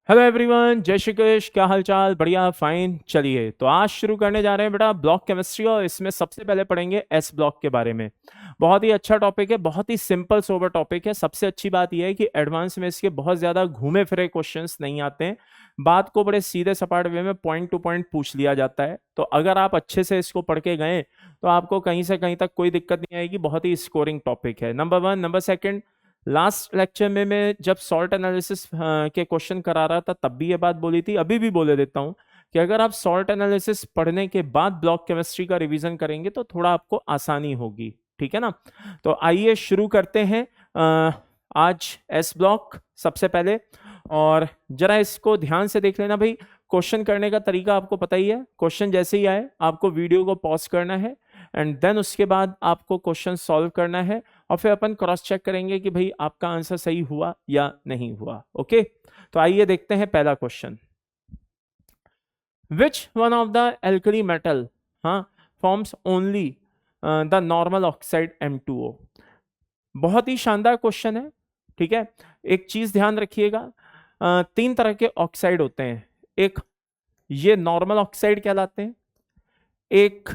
Hello everyone, जय श्री कृष्ण। क्या हालचाल? बढ़िया, फाइन। चलिए तो आज शुरू करने जा रहे हैं बेटा ब्लॉक केमिस्ट्री, और इसमें सबसे पहले पढ़ेंगे एस ब्लॉक के बारे में। बहुत ही अच्छा टॉपिक है, बहुत ही सिंपल सोबर टॉपिक है। सबसे अच्छी बात यह है कि एडवांस में इसके बहुत ज्यादा घूमे फिरे क्वेश्चंस नहीं आते हैं। बात को बड़े सीधे सपाट वे में पॉइंट टू पॉइंट पूछ लिया जाता है। तो अगर आप अच्छे से इसको पढ़ के गए तो आपको कहीं से कहीं तक कोई दिक्कत नहीं आएगी। बहुत ही स्कोरिंग टॉपिक है, number one. Number second, last lecture में मैं जब सॉल्ट एनालिसिस के क्वेश्चन करा रहा था तब भी ये बात बोली थी, अभी भी बोले देता हूं कि अगर आप सॉल्ट एनालिसिस पढ़ने के बाद ब्लॉक केमिस्ट्री का रिवीजन करेंगे तो थोड़ा आपको आसानी होगी। ठीक है ना? तो आइए शुरू करते हैं आज एस ब्लॉक सबसे पहले। और जरा इसको ध्यान से देख लेना भाई। क्वेश्चन करने का तरीका आपको पता ही है। क्वेश्चन जैसे ही आए आपको वीडियो को पॉज करना है एंड देन उसके बाद आपको क्वेश्चन सॉल्व करना है, और फिर अपन क्रॉस चेक करेंगे कि भाई आपका आंसर सही हुआ या नहीं हुआ। ओके, तो आइए देखते हैं पहला question. Which one of the alkali metal forms only the normal oxide M2O। बहुत ही शानदार क्वेश्चन है। ठीक है, एक चीज ध्यान रखिएगा, तीन तरह के ऑक्साइड होते हैं। एक ये नॉर्मल ऑक्साइड कहलाते हैं, एक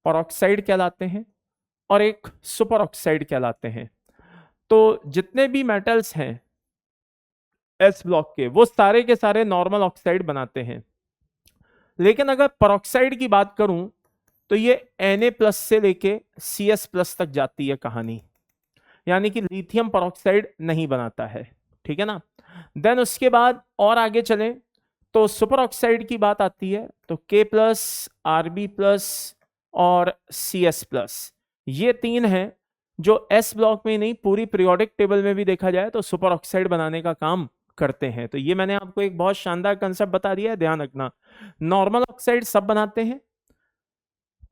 परऑक्साइड कहलाते हैं, और एक सुपर ऑक्साइड कहलाते हैं। तो जितने भी मेटल्स हैं एस ब्लॉक के, वो सारे के सारे नॉर्मल ऑक्साइड बनाते हैं। लेकिन अगर परऑक्साइड की बात करूं तो ये Na+ से लेके Cs+ तक जाती है कहानी, यानी कि लिथियम परऑक्साइड नहीं बनाता है। ठीक है ना? देन उसके बाद और आगे चलें तो सुपर ऑक्साइड की बात आती है तो K+, Rb+ और Cs+, ये तीन हैं जो एस ब्लॉक में नहीं पूरी पीरियोडिक टेबल में भी देखा जाए तो सुपर ऑक्साइड बनाने का काम करते हैं। तो ये मैंने आपको एक बहुत शानदार कंसेप्ट बता दिया है, ध्यान रखना। नॉर्मल ऑक्साइड सब बनाते हैं,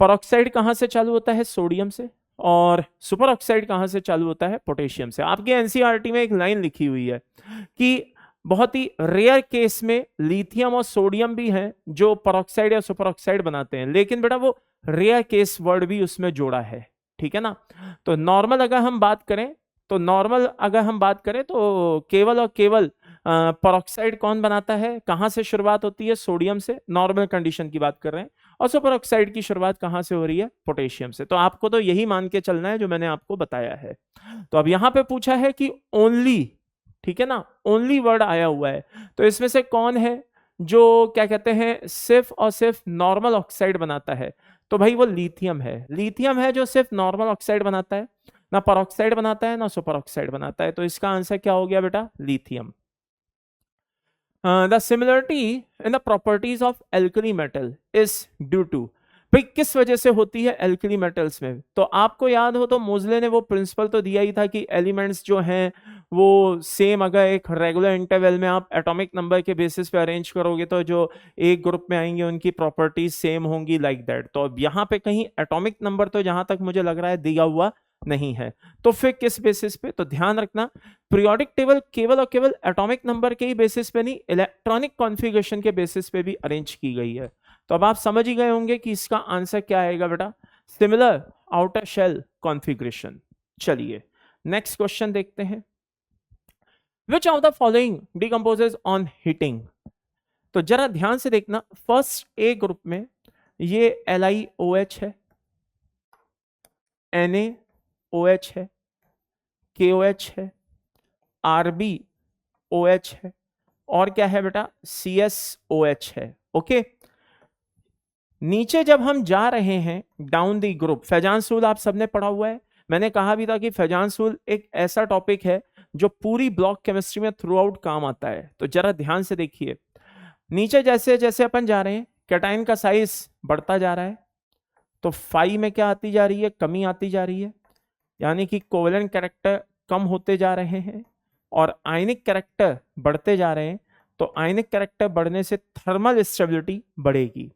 परऑक्साइड कहां से चालू होता है? सोडियम से, और सुपर ऑक्साइड कहां से चालू होता है? पोटेशियम से। आपके एनसीईआरटी में एक लाइन लिखी हुई है कि बहुत ही रेयर केस में लिथियम और सोडियम भी हैं जो परऑक्साइड या सुपर ऑक्साइड बनाते हैं, लेकिन बेटा वो रेयर केस वर्ड भी उसमें जोड़ा है। ठीक है ना? तो नॉर्मल अगर हम बात करें तो केवल और केवल परऑक्साइड कौन बनाता है? कहां से शुरुआत होती है? सोडियम से, नॉर्मल कंडीशन की बात कर रहे हैं। और सुपर ऑक्साइड की शुरुआत कहां से हो रही है? पोटेशियम से। तो आपको तो यही मान के चलना है जो मैंने आपको बताया है। तो अब यहां पे पूछा है कि ओनली, ठीक है ना, ओनली वर्ड आया हुआ है, तो इसमें से कौन है जो क्या कहते हैं सिर्फ और सिर्फ नॉर्मल ऑक्साइड बनाता है? तो भाई वो लिथियम है। लिथियम है जो सिर्फ नॉर्मल ऑक्साइड बनाता है, ना परऑक्साइड बनाता है ना सुपर ऑक्साइड बनाता है। तो इसका आंसर क्या हो गया बेटा? Lithium. The similarity in the properties of alkali metal is due to, भाई किस वजह से होती है एल्कली मेटल्स में? तो आपको याद हो तो मोजले ने वो प्रिंसिपल तो दिया ही था कि एलिमेंट्स जो हैं वो सेम, अगर एक रेगुलर इंटरवल में आप एटॉमिक नंबर के बेसिस पे अरेंज करोगे तो जो एक ग्रुप में आएंगे उनकी प्रॉपर्टीज सेम होंगी, लाइक दैट। तो अब यहाँ पे कहीं एटॉमिक नंबर तो जहां तक मुझे लग रहा है दिया हुआ नहीं है, तो फिर किस बेसिस पे? तो ध्यान रखना, पीरियोडिक टेबल केवल और केवल एटॉमिक नंबर के ही बेसिस पे नहीं, इलेक्ट्रॉनिक कॉन्फ़िगरेशन के बेसिस पे भी अरेंज की गई है। तो अब आप समझ ही गए होंगे कि इसका आंसर क्या आएगा बेटा? Similar outer shell configuration. चलिए नेक्स्ट क्वेश्चन देखते हैं। Which of the following decomposes on heating? तो जरा ध्यान से देखना, फर्स्ट ए ग्रुप में ये LiOH है, NaOH है, KOH है, RbOH है, और क्या है बेटा? CSOH है। ओके, नीचे जब हम जा रहे हैं डाउन दी ग्रुप, फैजानसूल आप सबने पढ़ा हुआ है। मैंने कहा भी था कि फैजानसूल एक ऐसा टॉपिक है जो पूरी ब्लॉक केमिस्ट्री में थ्रू आउट काम आता है। तो जरा ध्यान से देखिए, नीचे जैसे जैसे अपन जा रहे हैं कैटाइन का साइज बढ़ता जा रहा है, तो फाई में क्या आती जा रही है? कमी आती जा रही है, यानी कि कोवेलेंट कैरेक्टर कम होते जा रहे हैं और आयनिक कैरेक्टर बढ़ते जा रहे हैं। तो आयनिक कैरेक्टर बढ़ने से थर्मल स्टेबिलिटी बढ़ेगी।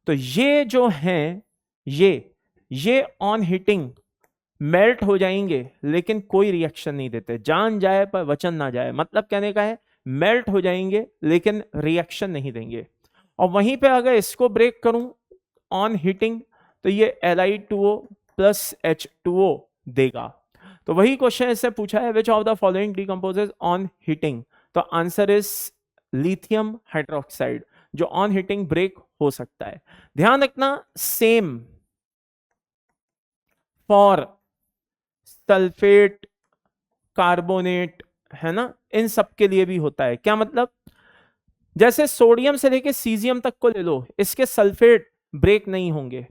तो ये जो हैं ये ऑन हीटिंग मेल्ट हो जाएंगे लेकिन कोई रिएक्शन नहीं देते। जान जाए पर वचन ना जाए, मतलब कहने का है मेल्ट हो जाएंगे लेकिन रिएक्शन नहीं देंगे। और वहीं पे अगर इसको ब्रेक करूं ऑन हीटिंग तो ये Li2O प्लस H2O देगा। तो वही क्वेश्चन इससे पूछा है, विच of the following decomposes on heating? तो आंसर इज लिथियम हाइड्रोक्साइड, जो ऑन हीटिंग ब्रेक हो सकता है। ध्यान रखना, सेम फॉर सल्फेट, कार्बोनेट, है ना, इन सब के लिए भी होता है। क्या मतलब, जैसे सोडियम से लेके सीजियम तक को ले लो, इसके सल्फेट ब्रेक नहीं होंगे,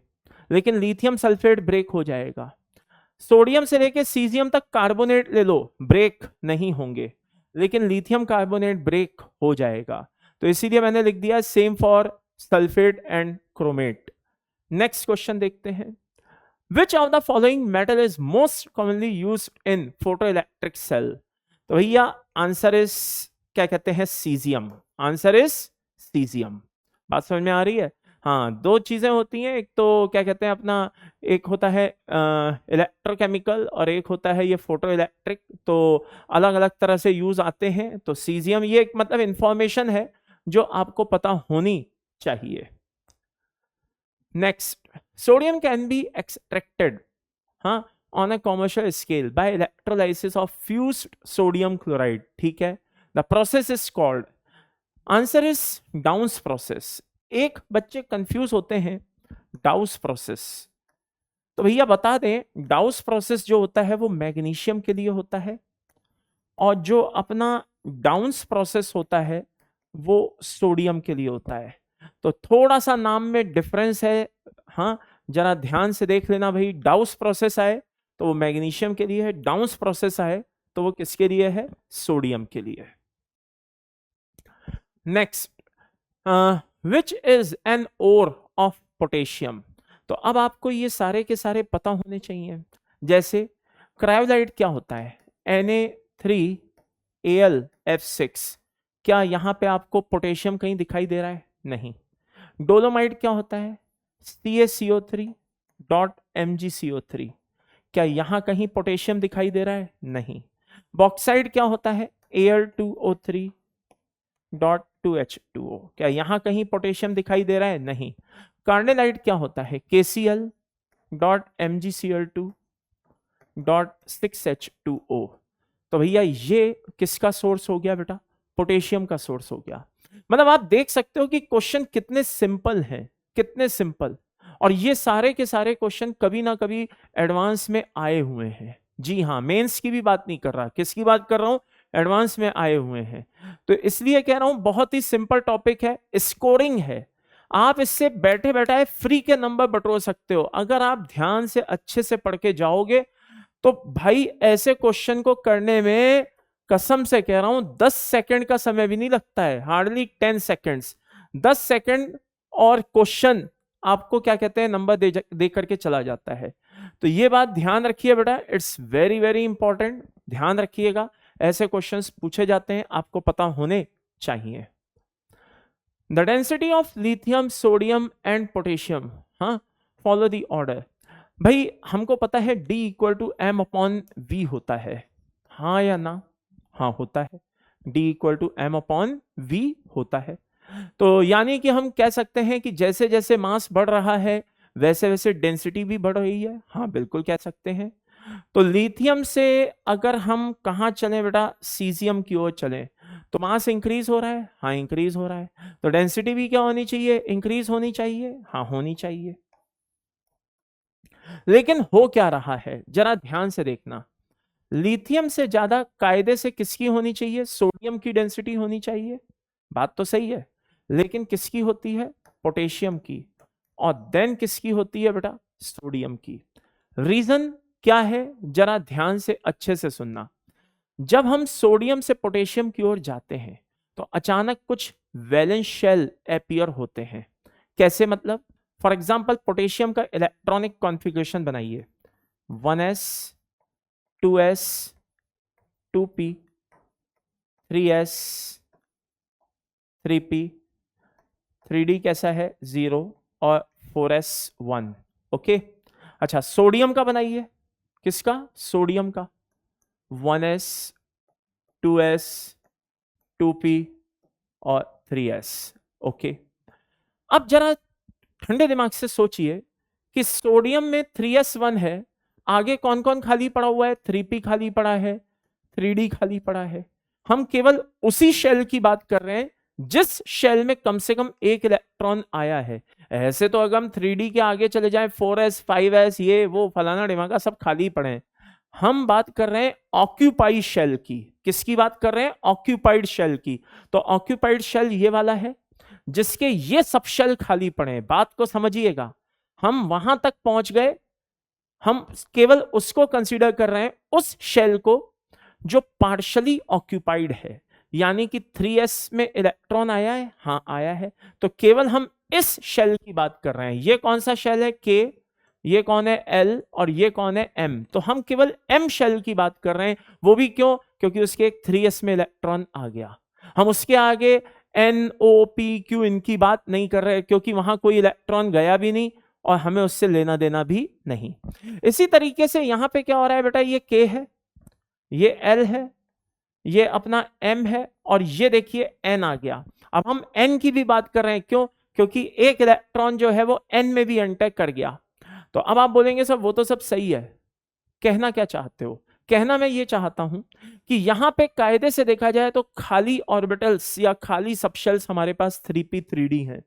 लेकिन लिथियम सल्फेट ब्रेक हो जाएगा। सोडियम से लेके सीजियम तक कार्बोनेट ले लो, ब्रेक नहीं होंगे, लेकिन लिथियम कार्बोनेट ब्रेक हो जाएगा। तो इसीलिए मैंने लिख दिया same for sulphate and chromate. Next question देखते हैं, which of the following metal is most commonly used in photoelectric cell? तो भैया आंसर इज, क्या कहते हैं, सीजियम। Answer is caesium. बात समझ में आ रही है? हाँ, दो चीजें होती हैं, एक तो क्या कहते हैं अपना, एक होता है इलेक्ट्रोकेमिकल और एक होता है ये फोटो इलेक्ट्रिक, तो अलग अलग तरह से यूज आते हैं। तो सीजियम ये एक मतलब इंफॉर्मेशन है जो आपको पता होनी चाहिए। Next, sodium can be extracted, हाँ, on a commercial scale by electrolysis of fused sodium chloride. ठीक है, the process is called, answer is Downs process. एक बच्चे कंफ्यूज होते हैं डाउस प्रोसेस, तो भैया बता दें, डाउस प्रोसेस जो होता है वो मैग्नीशियम के लिए होता है, और जो अपना डाउन्स प्रोसेस होता है वो सोडियम के लिए होता है। तो थोड़ा सा नाम में डिफरेंस है, हाँ, जरा ध्यान से देख लेना भाई। डाउस प्रोसेस आए तो वो मैग्नीशियम के लिए है, डाउन्स प्रोसेस आए तो वो किसके लिए है? सोडियम के लिए। Next, which is an ore of potassium? तो अब आपको ये सारे के सारे पता होने चाहिए। जैसे क्रायोलाइट क्या होता है? Na3Al(F6), क्या यहां पे आपको पोटेशियम कहीं दिखाई दे रहा है? नहीं। डोलोमाइट क्या होता है? CaCO3.MgCO3, क्या यहां कहीं पोटेशियम दिखाई दे रहा है? नहीं। बॉक्साइड क्या होता है? Al2O3.2H2O, क्या यहां कहीं पोटेशियम दिखाई दे रहा है? नहीं। कार्नेलाइट क्या होता है? KCl.MgCl2.6H2O। तो भैया ये किसका सोर्स हो गया बेटा? पोटेशियम का सोर्स हो गया। मतलब आप देख सकते हो कि क्वेश्चन कितने सिंपल हैं, कितने सिंपल, और ये सारे के सारे क्वेश्चन कभी ना कभी एडवांस में आए हुए हैं। जी हाँ, मेंस की भी बात नहीं कर रहा, किसकी बात कर रहा हूं? एडवांस में आए हुए हैं। तो इसलिए कह रहा हूं बहुत ही सिंपल टॉपिक है, स्कोरिंग है, आप इससे बैठे बैठाए फ्री के नंबर बटोर सकते हो। अगर आप ध्यान से अच्छे से पढ़ के जाओगे तो भाई ऐसे क्वेश्चन को करने में कसम से कह रहा हूं 10 सेकंड का समय भी नहीं लगता है, हार्डली 10 सेकंड्स। 10 सेकंड और क्वेश्चन आपको क्या कहते हैं नंबर दे करके चला जाता है। तो ये बात ध्यान रखिए बेटा, इट्स वेरी वेरी इंपॉर्टेंट, ध्यान रखिएगा। ऐसे क्वेश्चंस पूछे जाते हैं, आपको पता होने चाहिए। The density of lithium, sodium and potassium, हाँ, फॉलो द ऑर्डर। भाई हमको पता है D=M/V होता है, हाँ या ना? हाँ होता है, D=M/V होता है। तो यानी कि हम कह सकते हैं कि जैसे जैसे मास बढ़ रहा है वैसे वैसे डेंसिटी भी बढ़ रही है। हाँ बिल्कुल कह सकते हैं। तो लिथियम से अगर हम कहाँ चलें बेटा? सीजियम की ओर चलें, तो मास इंक्रीज हो रहा है, हाँ इंक्रीज हो रहा है, तो डेंसिटी भी क्या होनी चाहिए? इंक्रीज होनी चाहिए, हाँ होनी चाहिए। लेकिन हो क्या रहा है जरा ध्यान से देखना, लिथियम से ज्यादा कायदे से किसकी होनी चाहिए? सोडियम की डेंसिटी होनी चाहिए, बात तो सही है, लेकिन किसकी होती है? पोटेशियम की। और देन किसकी होती है बेटा? सोडियम की। रीजन क्या है जरा ध्यान से अच्छे से सुनना। जब हम सोडियम से पोटेशियम की ओर जाते हैं तो अचानक कुछ वैलेंस शेल अपीयर होते हैं। कैसे मतलब? फॉर एग्जांपल पोटेशियम का इलेक्ट्रॉनिक कॉन्फ़िगरेशन बनाइए, 1s 2s 2p 3s 3p 3d कैसा है? 0 और 4s 1। ओके, अच्छा सोडियम का बनाइए, किसका? सोडियम का, 1s 2s 2p और 3s। ओके, अब जरा ठंडे दिमाग से सोचिए कि सोडियम में 3s1 है, आगे कौन कौन खाली पड़ा हुआ है? 3p खाली पड़ा है, 3d खाली पड़ा है। हम केवल उसी शेल की बात कर रहे हैं जिस शेल में कम से कम एक इलेक्ट्रॉन आया है। ऐसे तो अगर हम 3D के आगे चले जाएं 4s 5s ये वो फलाना ढिमाका सब खाली पड़े हैं। हम बात कर रहे हैं ऑक्यूपाइड शेल की। किसकी बात कर रहे हैं? ऑक्यूपाइड शेल की। तो ऑक्यूपाइड शेल ये वाला है जिसके ये सब शेल खाली पड़े हैं। बात को समझिएगा, हम वहां तक पहुंच गए, हम केवल उसको कंसीडर कर रहे हैं, उस शेल को जो पार्शली ऑक्यूपाइड है, यानी कि 3s में इलेक्ट्रॉन आया है, हाँ आया है, तो केवल हम इस शेल की बात कर रहे हैं। ये कौन सा शेल है? K, ये कौन है? L, और ये कौन है? M। तो हम केवल M शेल की बात कर रहे हैं। वो भी क्यों? क्योंकि उसके एक 3s में इलेक्ट्रॉन आ गया। हम उसके आगे N, O, P, Q इनकी बात नहीं कर रहे, क्योंकि वहां कोई इलेक्ट्रॉन गया भी नहीं और हमें उससे लेना देना भी नहीं। इसी तरीके से यहां पे क्या हो रहा है बेटा? ये K है, ये L है, ये अपना M है, और ये देखिए N आ गया। अब हम N की भी बात कर रहे हैं, क्यों? क्योंकि एक इलेक्ट्रॉन जो है वो N में भी एंटर कर गया। तो अब आप बोलेंगे सर वो तो सब सही है, कहना क्या चाहते हो? कहना मैं ये चाहता हूं कि यहां पे कायदे से देखा जाए तो खाली ऑर्बिटल्स या खाली सबशेल्स हमारे पास 3p 3d हैं,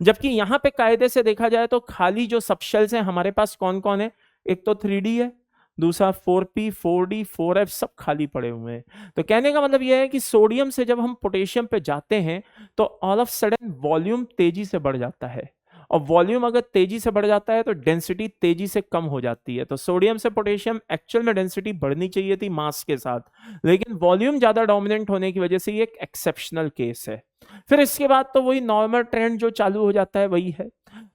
जबकि यहां पे कायदे से देखा जाए तो खाली जो सबशेल्स हैं हमारे पास कौन कौन है? एक तो 3d है, दूसरा 4p 4d 4f सब खाली पड़े हुए हैं। तो कहने का मतलब यह है कि सोडियम से जब हम पोटेशियम पे जाते हैं तो ऑल ऑफ सडन वॉल्यूम तेजी से बढ़ जाता है, और वॉल्यूम अगर तेजी से बढ़ जाता है तो डेंसिटी तेजी से कम हो जाती है। तो सोडियम से पोटेशियम एक्चुअल में डेंसिटी बढ़नी चाहिए थी मास के साथ, लेकिन वॉल्यूम ज्यादा डोमिनेंट होने की वजह से ये एक एक्सेप्शनल केस है। फिर इसके बाद तो वही नॉर्मल ट्रेंड जो चालू हो जाता है वही है।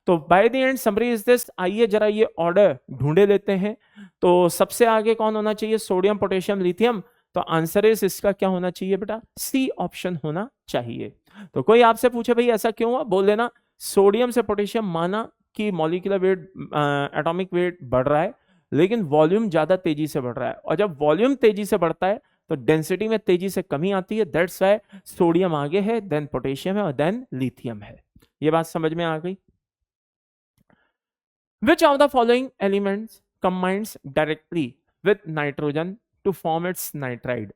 तो by the end summary is this, आइए जरा ये ऑर्डर ढूंढे लेते हैं। तो सबसे आगे कौन होना चाहिए? Sodium potassium lithium. तो आंसर इज इसका क्या होना चाहिए बेटा? सी ऑप्शन होना चाहिए। तो कोई आपसे पूछे भाई ऐसा क्यों हुआ, बोल देना सोडियम से पोटेशियम माना कि मॉलिक्यूलर वेट एटॉमिक वेट बढ़ रहा है, लेकिन वॉल्यूम ज्यादा तेजी से बढ़ रहा है, और जब वॉल्यूम तेजी से बढ़ता है तो डेंसिटी में तेजी से कमी आती है। दैट्स व्हाई सोडियम आगे है, देन पोटेशियम है, और देन लिथियम है। ये बात समझ में आ गई? Which of the following elements combines directly with nitrogen to form its nitride?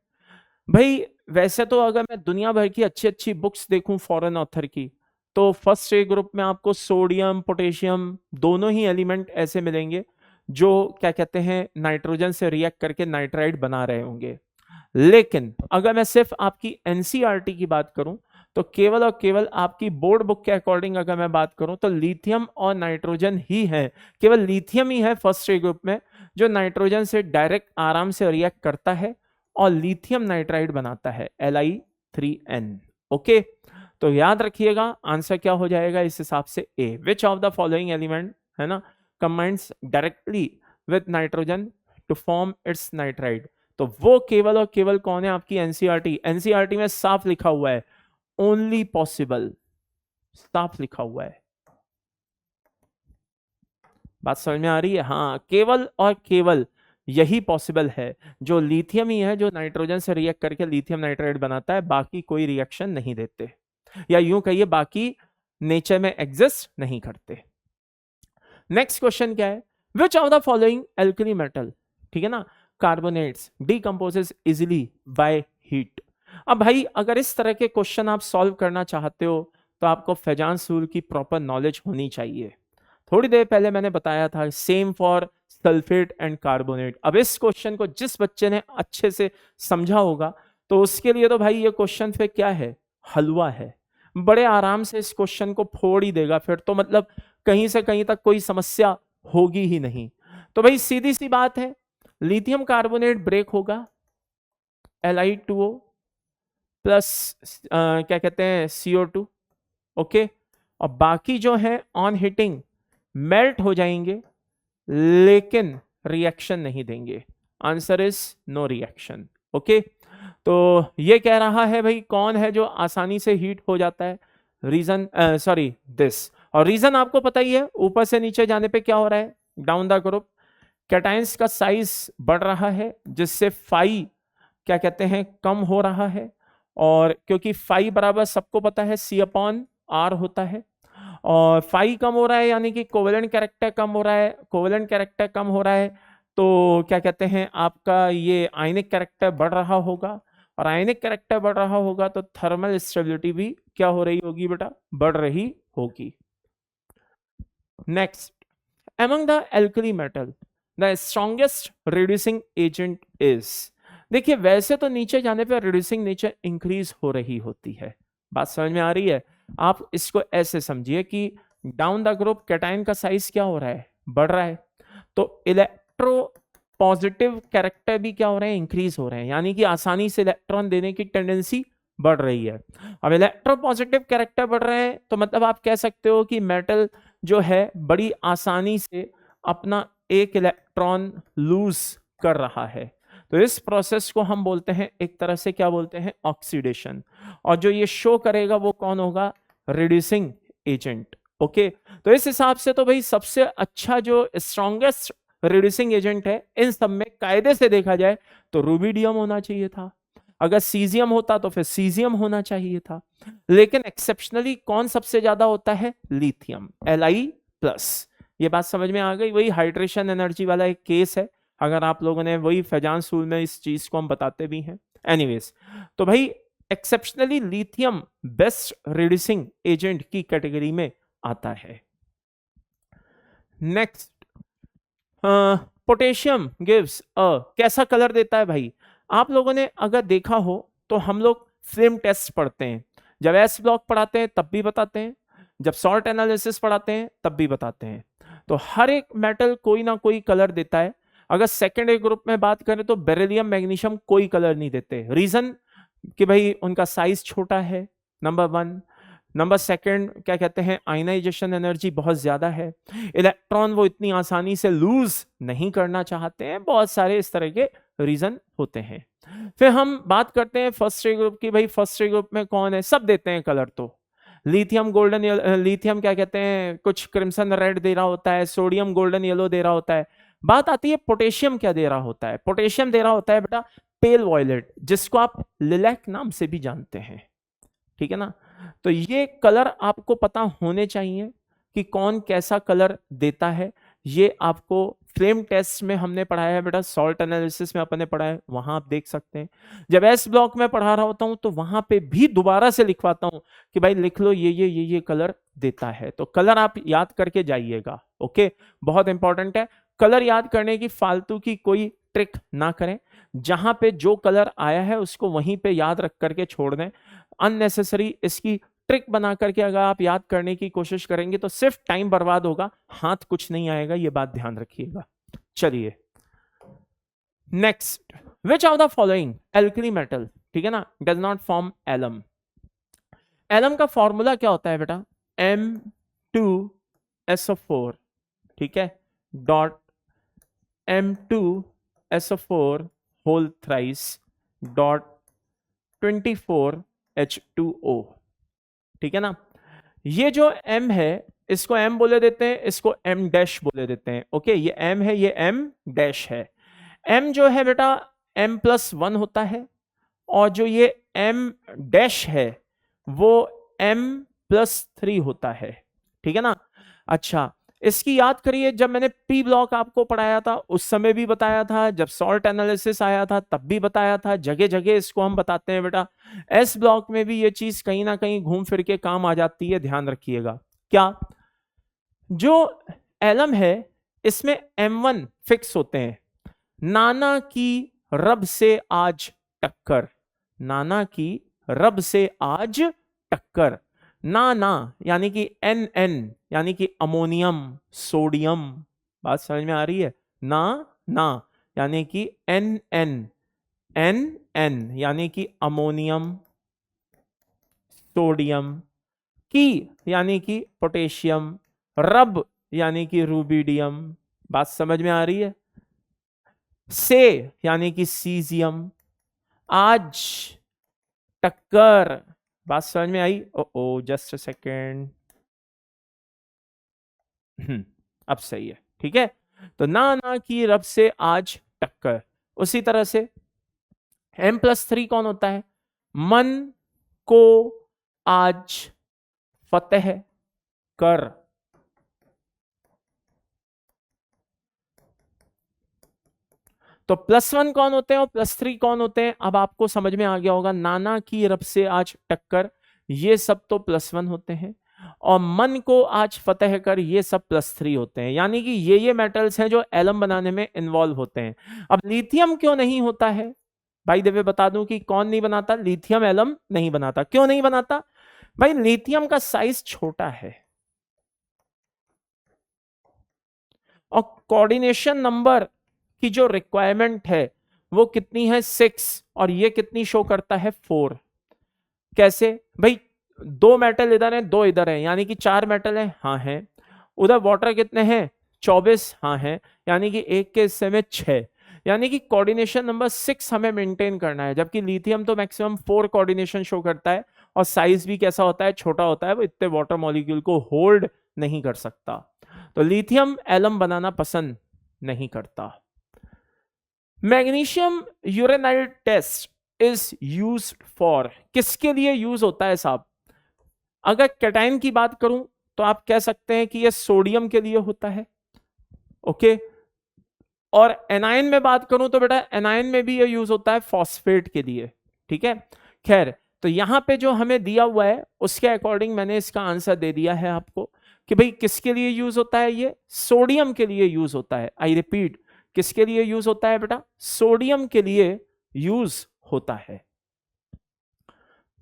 भाई वैसे तो अगर मैं दुनिया भर की अच्छी अच्छी बुक्स देखूं फॉरेन ऑथर की, तो फर्स्ट ए ग्रुप में आपको सोडियम पोटेशियम दोनों ही एलिमेंट ऐसे मिलेंगे जो क्या कहते हैं नाइट्रोजन से रिएक्ट करके नाइट्राइड बना रहे होंगे। लेकिन अगर मैं सिर्फ आपकी एनसीईआरटी की बात करूं तो केवल और केवल आपकी बोर्ड बुक के अकॉर्डिंग अगर मैं बात करूं तो लिथियम और नाइट्रोजन ही है, केवल लिथियम ही है फर्स्ट ए ग्रुप में जो नाइट्रोजन से डायरेक्ट आराम से रिएक्ट करता है और लिथियम नाइट्राइड बनाता है Li3n। ओके, तो याद रखिएगा आंसर क्या हो जाएगा इस हिसाब से A. Which of the following element है ना combines directly with nitrogen to form its nitride? तो वो केवल और केवल कौन है? आपकी एनसीईआरटी। एनसीईआरटी में साफ लिखा हुआ है ओनली पॉसिबल, साफ लिखा हुआ है। बात समझ में आ रही है? हाँ, केवल और केवल यही पॉसिबल है, जो लिथियम ही है जो नाइट्रोजन से रिएक्ट करके लिथियम नाइट्राइड बनाता है, बाकी कोई रिएक्शन नहीं देते, या यूं कहिए बाकी नेचर में एग्जिस्ट नहीं करते। नेक्स्ट क्वेश्चन क्या है? विच of the following alkali metal, ठीक है ना, carbonates decomposes easily by heat? अब भाई अगर इस तरह के क्वेश्चन आप सॉल्व करना चाहते हो तो आपको फेजांस रूल की प्रॉपर नॉलेज होनी चाहिए। थोड़ी देर पहले मैंने बताया था same for sulphate and carbonate. अब इस क्वेश्चन को जिस बच्चे ने अच्छे से समझा होगा तो उसके लिए तो भाई ये क्वेश्चन फिर क्या है? हलवा है। बड़े आराम से इस क्वेश्चन को फोड़ ही देगा, फिर तो मतलब कहीं से कहीं तक कोई समस्या होगी ही नहीं। तो भाई सीधी सी बात है, लिथियम कार्बोनेट ब्रेक होगा Li2O प्लस क्या कहते हैं CO2, ओके, और बाकी जो है ऑन हीटिंग मेल्ट हो जाएंगे लेकिन रिएक्शन नहीं देंगे। Answer is no reaction. Okay, तो ये कह रहा है भाई कौन है जो आसानी से हीट हो जाता है? रीजन सॉरी दिस, और रीजन आपको पता ही है, ऊपर से नीचे जाने पे क्या हो रहा है? डाउन द ग्रुप कैटाइंस का साइज बढ़ रहा है जिससे फाई क्या कहते हैं कम हो रहा है, और क्योंकि फाई बराबर सबको पता है C/R होता है, और फाई कम हो रहा है यानी कि कोवेलेंट कैरेक्टर कम हो रहा है। कोवेलेंट कैरेक्टर कम हो रहा है तो क्या कहते हैं आपका ये आयनिक कैरेक्टर बढ़ रहा होगा, और आयनिक कैरेक्टर बढ़ रहा होगा तो थर्मल स्टेबिलिटी भी क्या हो रही होगी बेटा, बढ़ रही होगी। Next, among the alkali metal the strongest reducing agent is, देखिए वैसे तो नीचे जाने पे रिड्यूसिंग नेचर इंक्रीज हो रही होती है, बात समझ में आ रही है। आप इसको ऐसे समझिए कि डाउन द ग्रुप कैटायन का साइज क्या हो रहा है, बढ़ रहा है, तो इलेक्ट्रो पॉजिटिव कैरेक्टर भी क्या हो रहे हैं, इंक्रीज हो रहे हैं, यानी कि आसानी से इलेक्ट्रॉन देने की टेंडेंसी बढ़ रही है। अब इलेक्ट्रो पॉजिटिव कैरेक्टर बढ़ रहे हैं तो मतलब आप कह सकते हो कि मेटल जो है बड़ी आसानी से अपना एक इलेक्ट्रॉन लूज कर रहा है। तो इस प्रोसेस को हम बोलते हैं एक तरह से क्या बोलते हैं, ऑक्सीडेशन। और जो ये शो करेगा वो कौन होगा, रिड्यूसिंग एजेंट। ओके, तो इस हिसाब से तो भाई सबसे अच्छा जो स्ट्रॉन्गेस्ट रिड्यूसिंग एजेंट है इन सब में कायदे से देखा जाए तो रूबिडियम होना चाहिए था, अगर सीजियम होता तो फिर सीजियम होना चाहिए था, लेकिन एक्सेप्शनली कौन सबसे ज्यादा होता है, लिथियम, Li+। ये बात समझ में आ गई, वही हाइड्रेशन एनर्जी वाला एक केस है, अगर आप लोगों ने वही फैजान सूल में इस चीज को हम बताते भी हैं। एनीवेज, तो भाई exceptionally lithium best reducing agent की कैटेगरी में आता है। नेक्स्ट, पोटेशियम गिव्स कैसा कलर देता है भाई, आप लोगों ने अगर देखा हो तो हम लोग फ्लेम टेस्ट पढ़ते हैं, जब एस ब्लॉक पढ़ाते हैं तब भी बताते हैं, जब सॉल्ट एनालिसिस पढ़ाते हैं तब भी बताते हैं। तो हर एक मेटल कोई ना कोई कलर देता है। अगर सेकेंडरी ग्रुप में बात करें तो बेरिलियम मैग्नीशियम कोई कलर नहीं देते, रीजन कि भाई उनका साइज छोटा है, नंबर 1। नंबर 2 क्या कहते हैं, आयनाइजेशन एनर्जी बहुत ज्यादा है, इलेक्ट्रॉन वो इतनी आसानी से लूज नहीं करना चाहते हैं, बहुत सारे इस तरह के रीजन होते हैं। फिर हम बात करते हैं फर्स्ट ग्रुप की, भाई फर्स्ट ग्रुप में कौन है, सब देते हैं कलर, तो लिथियम गोल्डन, लिथियम क्या कहते हैं, कुछ क्रिम्सन रेड दे रहा होता है, सोडियम गोल्डन येलो दे रहा होता है। बात आती है पोटेशियम क्या दे रहा होता है, पोटेशियम दे रहा होता है बेटा पेल वॉयलेट, जिसको आप लिलैक नाम से भी जानते हैं, ठीक है ना। तो ये कलर आपको पता होने चाहिए कि कौन कैसा कलर देता है, ये आपको फ्लेम टेस्ट में हमने पढ़ाया है बेटा, सॉल्ट एनालिसिस में अपने पढ़ा है, वहां आप देख सकते हैं। जब एस ब्लॉक में पढ़ा रहा होता हूं तो वहां पे भी दोबारा से लिखवाता हूं कि भाई लिख लो ये कलर देता है, तो कलर आप याद करके जाइएगा। ओके, बहुत इंपॉर्टेंट है, कलर याद करने की फालतू की कोई ट्रिक ना करें, जहां पे जो कलर आया है उसको वहीं पे याद रख करके छोड़ दें। अननेसेसरी इसकी ट्रिक बना करके अगर आप याद करने की कोशिश करेंगे तो सिर्फ टाइम बर्बाद होगा, हाथ कुछ नहीं आएगा, ये बात ध्यान रखिएगा। चलिए next, which of the following alkali metal, ठीक है ना, does not form alum. Alum का फॉर्मूला क्या होता है बेटा, M2SO4, ठीक है, dot M2SO4 whole thrice dot 24H2O, ठीक है ना। ये जो M है इसको M बोले देते हैं, इसको M डैश बोले देते हैं। ओके, ये M है, ये M डैश है। M जो है बेटा M+1 होता है, और जो ये M डैश है वो M+3 होता है, ठीक है ना। अच्छा, इसकी याद करिए, जब मैंने पी ब्लॉक आपको पढ़ाया था उस समय भी बताया था, जब सॉल्ट एनालिसिस आया था तब भी बताया था, जगह जगह इसको हम बताते हैं बेटा। एस ब्लॉक में भी ये चीज कहीं ना कहीं घूम फिर के काम आ जाती है, ध्यान रखिएगा। क्या, जो एलम है इसमें M1 फिक्स होते हैं, नाना की रब से आज टक्कर, नाना की रब से आज टक्कर, ना यानी कि NN यानी कि अमोनियम सोडियम, बात समझ में आ रही है, ना यानी कि NN यानी कि अमोनियम सोडियम, की यानी कि पोटेशियम, रब यानी कि रूबिडियम, बात समझ में आ रही है, से यानी कि सीजियम, आज टक्कर, बात समझ में आई। ओ जस्ट अ सेकेंड, अब सही है, ठीक है। तो ना की रब से आज टक्कर। उसी तरह से M+3 कौन होता है, मन को आज फतेह कर, तो +1 कौन होते हैं और +3 कौन होते हैं, अब आपको समझ में आ गया होगा। नाना की रब से आज टक्कर, ये सब तो +1 होते हैं, और मन को आज फतेह कर, ये सब +3 होते हैं। यानी कि ये मेटल्स हैं जो एलम बनाने में इन्वॉल्व होते हैं। अब लिथियम क्यों नहीं होता है भाई, देवे बता दूं कि कौन नहीं बनाता, लिथियम एलम नहीं बनाता। क्यों नहीं बनाता भाई, लिथियम का साइज छोटा है और कोऑर्डिनेशन नंबर की जो रिक्वायरमेंट है वो कितनी है, 6, और ये कितनी शो करता है, 4। कैसे भाई, 2 मेटल इधर है, 2 इधर है, यानी कि 4 मेटल है, हाँ है। उधर वाटर कितने हैं, 24, हाँ है, यानी कि एक के हिस्से में 6। यानी कि कोऑर्डिनेशन नंबर 6 हमें मेंटेन करना है, जबकि लिथियम तो मैक्सिमम 4 कोऑर्डिनेशन शो करता है, और साइज भी कैसा होता है, छोटा होता है, वो इतने वाटर मॉलिक्यूल को होल्ड नहीं कर सकता। तो लिथियम एलम बनाना पसंद नहीं करता। Magnesium uranyl test is used for, किसके लिए यूज होता है साहब? अगर कैटाइन की बात करूं तो आप कह सकते हैं कि यह सोडियम के लिए होता है, ओके। और एनायन में बात करूं तो बेटा एनायन में भी यह यूज होता है फॉस्फेट के लिए, ठीक है। खैर, तो यहां पे जो हमें दिया हुआ है उसके अकॉर्डिंग मैंने इसका आंसर दे दिया है आपको कि भाई किसके लिए यूज होता है, ये सोडियम के लिए यूज होता है। आई रिपीट, किसके लिए यूज होता है बेटा, सोडियम के लिए यूज होता है।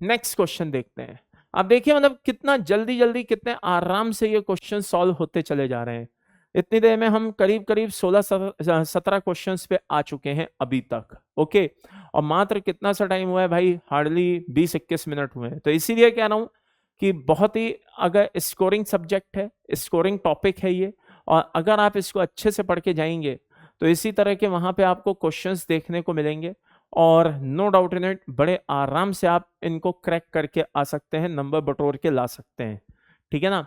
नेक्स्ट क्वेश्चन देखते हैं। अब देखिए मतलब कितना जल्दी जल्दी, कितने आराम से ये क्वेश्चन सॉल्व होते चले जा रहे हैं। इतनी देर में हम करीब करीब 16-17 क्वेश्चंस पे आ चुके हैं अभी तक, ओके। और मात्र कितना सा टाइम हुआ है भाई, हार्डली 20-21 मिनट हुए हैं। तो इसीलिए कह रहा हूं कि बहुत ही, अगर स्कोरिंग सब्जेक्ट है, स्कोरिंग टॉपिक है ये, और अगर आप इसको अच्छे से पढ़ के जाएंगे तो इसी तरह के वहां पे आपको क्वेश्चंस देखने को मिलेंगे, और नो डाउट इन इट, बड़े आराम से आप इनको क्रैक करके आ सकते हैं, नंबर बटोर के ला सकते हैं, ठीक है ना।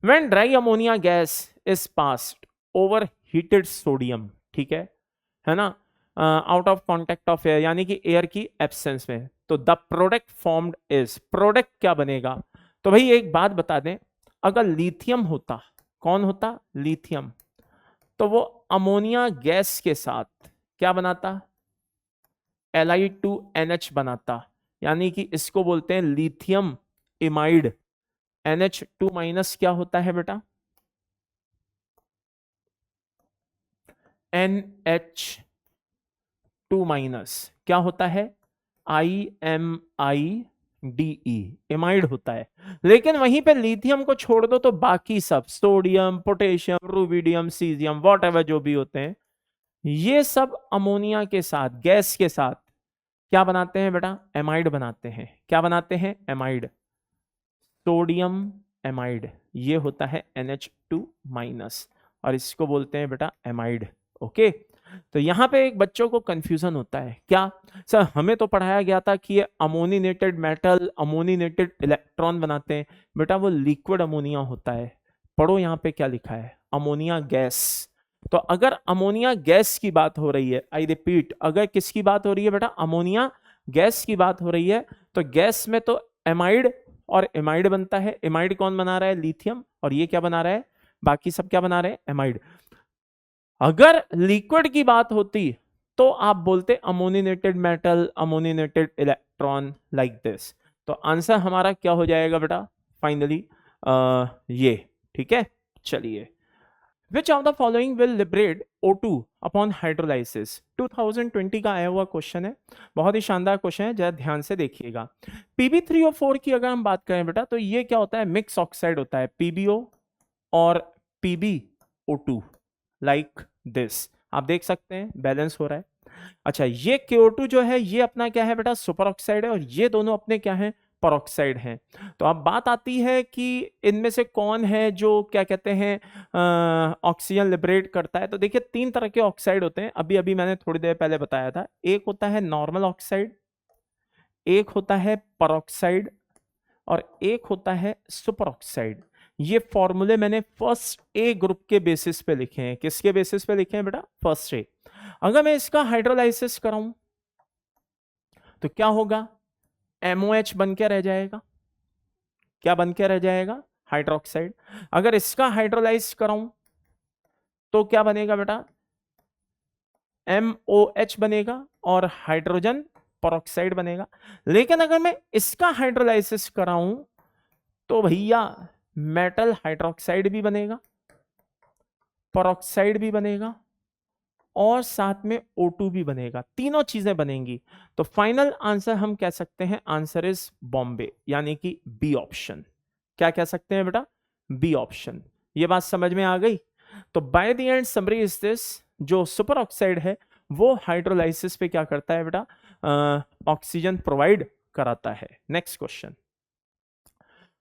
When dry ammonia gas is passed over heated sodium, ठीक है ना, out of contact of air, यानी कि एयर की एब्सेंस में, तो the product formed is, product क्या बनेगा? तो भाई एक बात बता दें, अगर लिथियम होता, कौन होता, लिथियम, तो वो अमोनिया गैस के साथ क्या बनाता, Li2NH बनाता, यानी कि इसको बोलते हैं लिथियम इमाइड। NH2 माइनस क्या होता है बेटा, NH2 माइनस क्या होता है, IMIDE, इमाइड होता है। लेकिन वहीं पे लिथियम को छोड़ दो तो बाकी सब, sodium, potassium, rubidium, caesium, whatever जो भी होते हैं, ये सब अमोनिया के साथ, गैस के साथ क्या बनाते हैं बेटा, एमाइड बनाते हैं। क्या बनाते हैं, एमाइड, सोडियम एमाइड, ये होता है NH2 माइनस, और इसको बोलते हैं बेटा एमाइड, ओके। तो यहां पे एक बच्चों को कंफ्यूजन होता है, क्या सर, हमें तो पढ़ाया गया था कि ये अमोनिनेटेड मेटल, अमोनिनेटेड इलेक्ट्रॉन बनाते हैं। बेटा वो लिक्विड अमोनिया होता है। पढ़ो यहाँ पे क्या लिखा है, अमोनिया गैस। तो अगर अमोनिया गैस की बात हो रही है, आई रिपीट, अगर किसकी बात हो रही है बेटा, अमोनिया गैस की बात हो रही है, तो गैस में तो एमाइड और एमाइड बनता है। एमाइड कौन बना रहा है, लिथियम, और ये क्या बना रहा है, बाकी सब क्या बना रहे हैं, एमाइड। अगर लिक्विड की बात होती तो आप बोलते अमोनिनेटेड मेटल, अमोनिनेटेड इलेक्ट्रॉन, लाइक दिस। तो आंसर हमारा क्या हो जाएगा बेटा, फाइनली ये, ठीक है। चलिए, Which of the following will liberate O2 upon hydrolysis? 2020 का आया हुआ क्वेश्चन है, बहुत ही शानदार क्वेश्चन है, जरा ध्यान से देखिएगा। PB3O4 की अगर हम बात करें बेटा, तो ये क्या होता है, मिक्स ऑक्साइड होता है, PBO और PbO2, लाइक दिस। आप देख सकते हैं बैलेंस हो रहा है। अच्छा, ये KO2 जो है ये अपना क्या है बेटा, सुपर ऑक्साइड है, और ये दोनों अपने क्या है, परऑक्साइड हैं। तो अब बात आती है कि इनमें से कौन है जो क्या कहते हैं ऑक्सीजन लिबरेट करता है। तो देखिए 3 तरह के ऑक्साइड होते हैं, अभी अभी मैंने थोड़ी देर पहले बताया था। एक होता है नॉर्मल ऑक्साइड, एक होता है परऑक्साइड, और एक होता है सुपर ऑक्साइड। ये फॉर्मूले मैंने फर्स्ट ए ग्रुप के बेसिस पे लिखे हैं। किसके बेसिस पे लिखे हैं बेटा, फर्स्ट ए। अगर मैं इसका हाइड्रोलाइसिस कराऊं तो क्या होगा, MOH बन के रह जाएगा। क्या बन के रह जाएगा, हाइड्रोक्साइड। अगर इसका हाइड्रोलाइज कराऊं तो क्या बनेगा बेटा, MOH बनेगा और हाइड्रोजन पेरोक्साइड बनेगा। लेकिन अगर मैं इसका हाइड्रोलाइसिस कराऊं तो भैया मेटल हाइड्रोक्साइड भी बनेगा, पेरोक्साइड भी बनेगा और साथ में O2 भी बनेगा, तीनों चीजें बनेंगी। तो फाइनल आंसर हम कह सकते हैं आंसर इज बॉम्बे, यानी कि बी ऑप्शन। क्या कह सकते हैं बेटा? B option. ये बात समझ में आ गई? तो by the end summary is this, जो सुपर ऑक्साइड है वो हाइड्रोलाइसिस पे क्या करता है बेटा? ऑक्सीजन प्रोवाइड कराता है। Next question,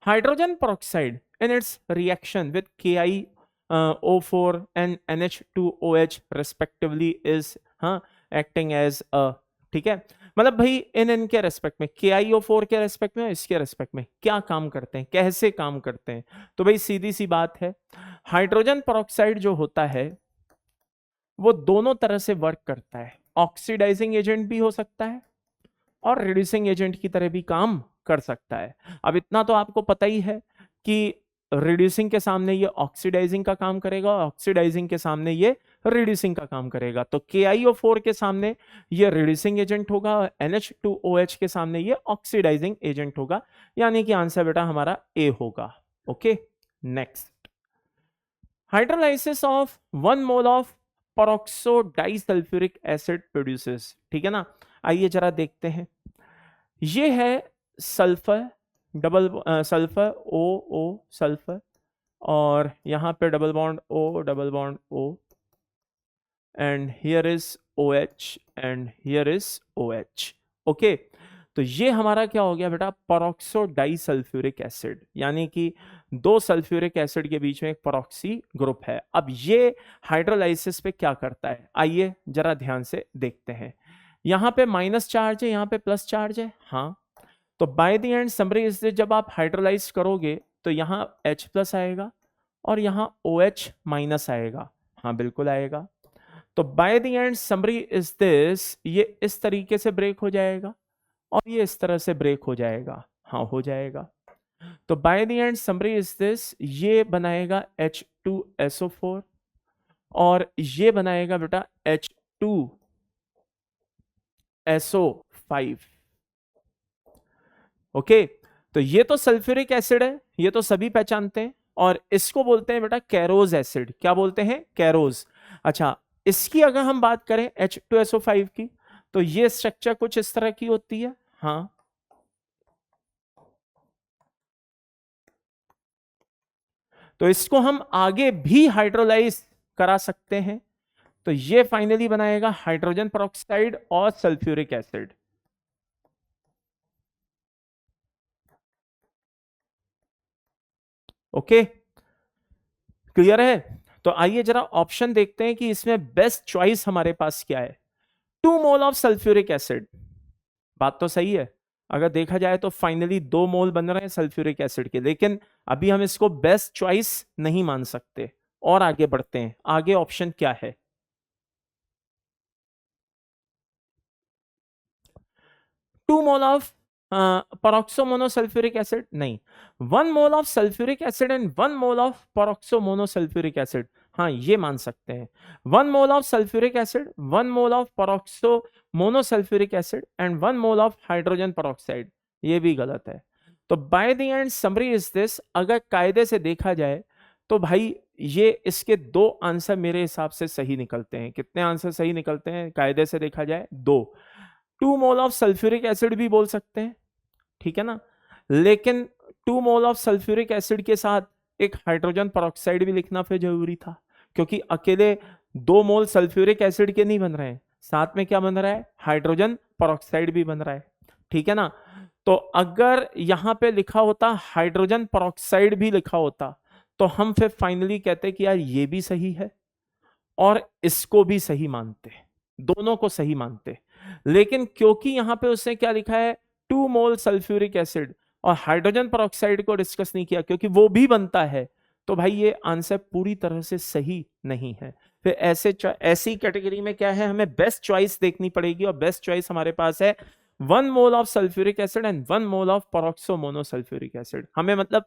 hydrogen peroxide in its reaction with KiO4 and NH2OH respectively is acting as a, ठीक है, मतलब भाई इनके रेस्पेक्ट में, KiO4 के रेस्पेक्ट में और इसके रेस्पेक्ट में क्या काम करते हैं, कैसे काम करते हैं? तो भाई सीधी सी बात है, हाइड्रोजन पेरोक्साइड जो होता है वो दोनों तरह से वर्क करता है। ऑक्सीडाइजिंग एजेंट भी हो सकता है और रिड्यूसिंग एजेंट की तरह भी काम कर सकता है। अब इतना तो आपको पता ही है कि रिड्यूसिंग के सामने ये ऑक्सीडाइजिंग का काम करेगा और ऑक्सीडाइजिंग के सामने ये रिड्यूसिंग का काम करेगा। तो KiO4 के सामने ये रिड्यूसिंग एजेंट होगा और NH2OH के सामने ये ऑक्सीडाइजिंग एजेंट होगा, यानी कि आंसर बेटा हमारा ए होगा। Okay, next, hydrolysis of 1 mole of peroxo disulphuric acid produces, ठीक है ना। आइए जरा देखते हैं, ये है sulphur, double sulphur O sulphur, और यहां पे double bond O and here is OH and here is OH। Okay, तो ये हमारा क्या हो गया बेटा? पेरोक्सो डाइसल्फ्यूरिक एसिड, यानी कि दो सल्फ्यूरिक एसिड के बीच में एक पेरोक्सी ग्रुप है। अब ये हाइड्रोलाइसिस पे क्या करता है, आइए जरा ध्यान से देखते हैं। यहां पे माइनस चार्ज है, यहां पे प्लस चार्ज है, हाँ। तो by the end summary is this, जब आप हाइड्रोलाइज करोगे तो यहाँ H प्लस आएगा और यहाँ OH माइनस आएगा, हाँ बिल्कुल आएगा। तो by the end summary is this, ये इस तरीके से ब्रेक हो जाएगा और ये इस तरह से ब्रेक हो जाएगा, हाँ हो जाएगा। तो by the end summary is this, ये बनाएगा H2SO4 और ये बनाएगा बेटा H2SO5। ओके, तो ये तो सल्फ्यूरिक एसिड है, ये तो सभी पहचानते हैं, और इसको बोलते हैं बेटा कैरोज एसिड। क्या बोलते हैं? कैरोज। अच्छा, इसकी अगर हम बात करें H2SO5 की, तो ये स्ट्रक्चर कुछ इस तरह की होती है, हाँ। तो इसको हम आगे भी हाइड्रोलाइज करा सकते हैं, तो ये फाइनली बनाएगा हाइड्रोजन पेरोक्साइड और सल्फ्यूरिक एसिड। ओके, क्लियर है? तो आइए जरा ऑप्शन देखते हैं कि इसमें बेस्ट चॉइस हमारे पास क्या है। 2 मोल ऑफ सल्फ्यूरिक एसिड, बात तो सही है, अगर देखा जाए तो फाइनली 2 मोल बन रहे हैं सल्फ्यूरिक एसिड के, लेकिन अभी हम इसको बेस्ट चॉइस नहीं मान सकते और आगे बढ़ते हैं। आगे ऑप्शन क्या है? 2 मोल ऑफ पेरोक्सो मोनोसल्फ्यूरिक एसिड, नहीं, 1 mole of sulphuric acid and 1 mole of peroxo monosulphuric acid, हाँ ये मान सकते हैं। 1 mole of sulphuric acid, 1 mole of peroxo monosulphuric acid and 1 mole of hydrogen peroxide, ये भी गलत है। तो by the end summary is this, अगर कायदे से देखा जाए तो भाई ये इसके 2 आंसर मेरे हिसाब से सही निकलते हैं। कितने आंसर सही निकलते हैं कायदे से देखा जाए? 2। 2 मोल ऑफ सल्फ्यूरिक एसिड भी बोल सकते हैं, ठीक है ना, लेकिन 2 मोल ऑफ सल्फ्यूरिक एसिड के साथ एक हाइड्रोजन पेरोक्साइड भी लिखना फिर जरूरी था, क्योंकि अकेले 2 मोल सल्फ्यूरिक एसिड के नहीं बन रहे हैं, साथ में क्या बन रहा है? हाइड्रोजन पेरोक्साइड भी बन रहा है, ठीक है ना। तो अगर यहां पे लिखा होता हाइड्रोजन पेरोक्साइड भी लिखा होता तो हम फिर फाइनली कहते कि यार ये भी सही है और इसको भी सही मानते, दोनों को सही मानते। लेकिन क्योंकि यहां पे उसने क्या लिखा है 2 मोल सल्फ्यूरिक एसिड और हाइड्रोजन पेरोक्साइड को डिस्कस नहीं किया क्योंकि वो भी बनता है, तो भाई ये आंसर पूरी तरह से सही नहीं है। फिर ऐसी कैटेगरी में क्या है, हमें बेस्ट चॉइस देखनी पड़ेगी और बेस्ट चॉइस हमारे पास है 1 mole of sulphuric acid and 1 mole of peroxo monosulphuric acid. हमें मतलब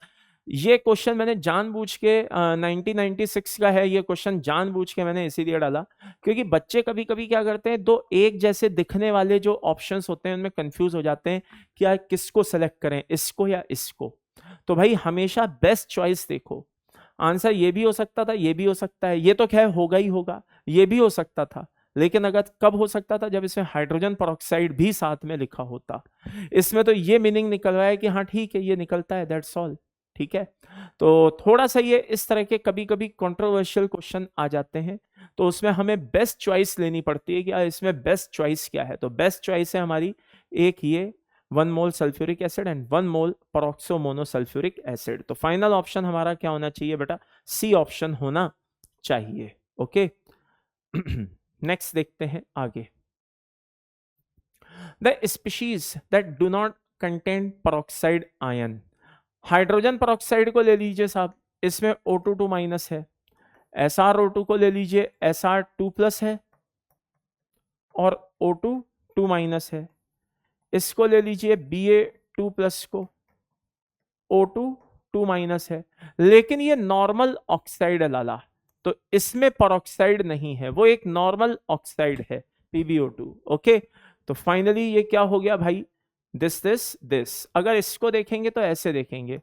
ये क्वेश्चन मैंने जानबूझ के 1996 का है, ये क्वेश्चन जानबूझ के मैंने इसीलिए डाला क्योंकि बच्चे कभी कभी क्या करते हैं, दो एक जैसे दिखने वाले जो ऑप्शंस होते हैं उनमें कंफ्यूज हो जाते हैं कि यार किसको सेलेक्ट करें, इसको या इसको। तो भाई हमेशा बेस्ट चॉइस देखो। आंसर ये भी हो सकता था, ये भी हो सकता है, ये तो खैर होगा ही होगा, ये भी हो सकता था, लेकिन अगर कब हो सकता था, जब इसमें हाइड्रोजन पेरोक्साइड भी साथ में लिखा होता। इसमें तो ये मीनिंग निकल रहा है कि हाँ ठीक है ये निकलता है, दैट्स ऑल। ठीक है, तो थोड़ा सा ये इस तरह के कभी कभी कंट्रोवर्शियल क्वेश्चन आ जाते हैं, तो उसमें हमें बेस्ट चॉइस लेनी पड़ती है कि इसमें बेस्ट चॉइस क्या है। तो बेस्ट चॉइस है हमारी एक ये 1 mole sulphuric acid and 1 mole peroxo monosulphuric acid. तो फाइनल ऑप्शन हमारा क्या होना चाहिए बेटा, सी ऑप्शन होना चाहिए। ओके, नेक्स्ट देखते हैं आगे। The species that do not contain peroxide ion. Hydrogen peroxide को ले लीजिए साहब, इसमें O2 माइनस है। SrO2 को ले लीजिए, Sr2 प्लस है और O2 2 माइनस है। इसको ले लीजिए Ba2 प्लस को, O2 2 माइनस है, लेकिन ये नॉर्मल ऑक्साइड है लाला, तो इसमें पेरोक्साइड नहीं है, वो एक नॉर्मल ऑक्साइड है PbO2। ओके, तो फाइनली ये क्या हो गया भाई, दिस। अगर इसको देखेंगे तो ऐसे देखेंगे,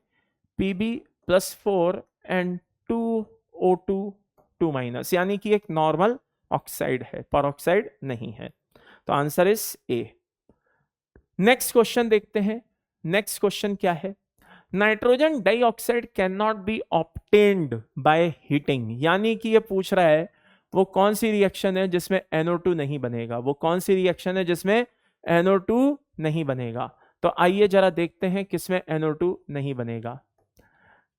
Pb+4 एंड 2O2 2 माइनस, यानी कि एक नॉर्मल ऑक्साइड है, पेरोक्साइड नहीं है। तो answer is a. Next question देखते हैं। नेक्स्ट क्वेश्चन क्या है, nitrogen dioxide can not be obtained by heating. यानी कि ये पूछ रहा है वो कौन सी रिएक्शन है जिसमें NO2 नहीं बनेगा, वो कौन सी रिएक्शन है जिसमें NO2 नहीं बनेगा। तो आइए जरा देखते हैं किसमें NO2 नहीं बनेगा।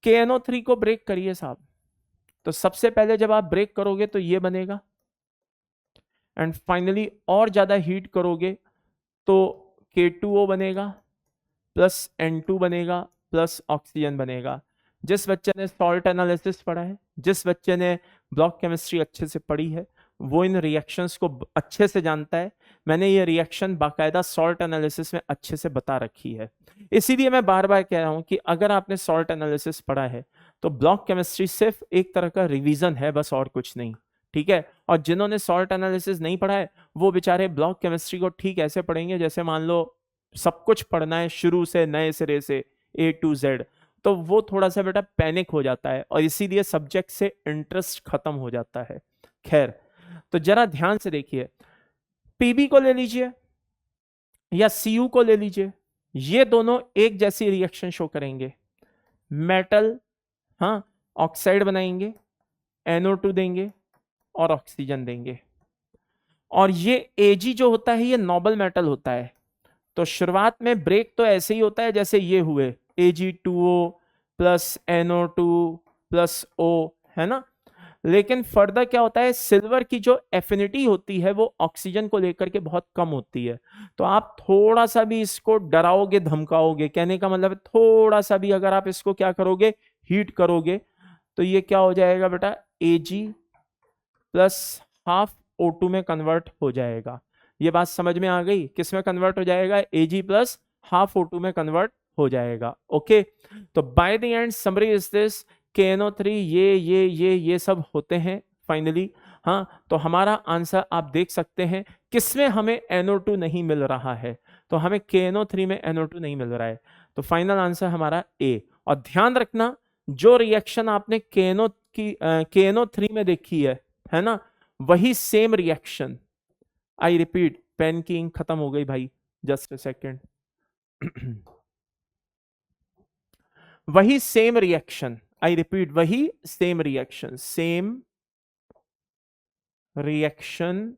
KNO3 को ब्रेक करिए साहब, तो सबसे पहले जब आप ब्रेक करोगे तो ये बनेगा, एंड फाइनली और ज्यादा हीट करोगे तो K2O बनेगा प्लस N2 बनेगा प्लस ऑक्सीजन बनेगा। जिस बच्चे ने सॉल्ट एनालिसिस पढ़ा है, जिस बच्चे ने ब्लॉक केमिस्ट्री अच्छे से पढ़ी है, वो इन रिएक्शंस को अच्छे से जानता है। मैंने ये रिएक्शन बाकायदा सॉल्ट एनालिसिस में अच्छे से बता रखी है। इसीलिए मैं बार बार कह रहा हूं कि अगर आपने सॉल्ट एनालिसिस पढ़ा है तो ब्लॉक केमिस्ट्री सिर्फ एक तरह का रिवीजन है, बस और कुछ नहीं। ठीक है, और जिन्होंने सॉल्ट एनालिसिस नहीं पढ़ा है वो बेचारे ब्लॉक केमिस्ट्री को ठीक ऐसे पढ़ेंगे जैसे मान लो सब कुछ पढ़ना है शुरू से नए सिरे से A to Z, तो वो थोड़ा सा बेटा पैनिक हो जाता है और इसीलिए सब्जेक्ट से इंटरेस्ट खत्म हो जाता है। खैर, तो जरा ध्यान से देखिए, Pb को ले लीजिए या Cu को ले लीजिए, ये दोनों एक जैसी रिएक्शन शो करेंगे। मेटल, हाँ, ऑक्साइड बनाएंगे, NO2 देंगे और ऑक्सीजन देंगे। और ये Ag जो होता है ये नोबल मेटल होता है, तो शुरुआत में ब्रेक तो ऐसे ही होता है जैसे ये हुए Ag2O plus NO2 plus O, है ना। लेकिन फर्दर क्या होता है, सिल्वर की जो एफिनिटी होती है वो ऑक्सीजन को लेकर के बहुत कम होती है। तो आप थोड़ा सा भी इसको डराओगे धमकाओगे, कहने का मतलब थोड़ा सा भी अगर आप इसको क्या करोगे, हीट करोगे, तो ये क्या हो जाएगा बेटा, Ag प्लस हाफ O2 में कन्वर्ट हो जाएगा। ये बात समझ में आ गई, किस में कन्वर्ट हो जाएगा, Ag प्लस हाफ O2 में कन्वर्ट हो जाएगा। ओके, तो by the end summary is this, KNO3 ये सब होते हैं फाइनली। हाँ, तो हमारा आंसर आप देख सकते हैं किसमें हमें NO2 नहीं मिल रहा है, तो हमें KNO3 में NO2 नहीं मिल रहा है, तो फाइनल आंसर हमारा A। और ध्यान रखना, जो रिएक्शन आपने KNO3 में देखी है ना, वही same reaction, I repeat, pen की इंक खत्म हो गई भाई, जस्ट अ सेकेंड। वही सेम रिएक्शन, आई रिपीट, वही सेम रिएक्शन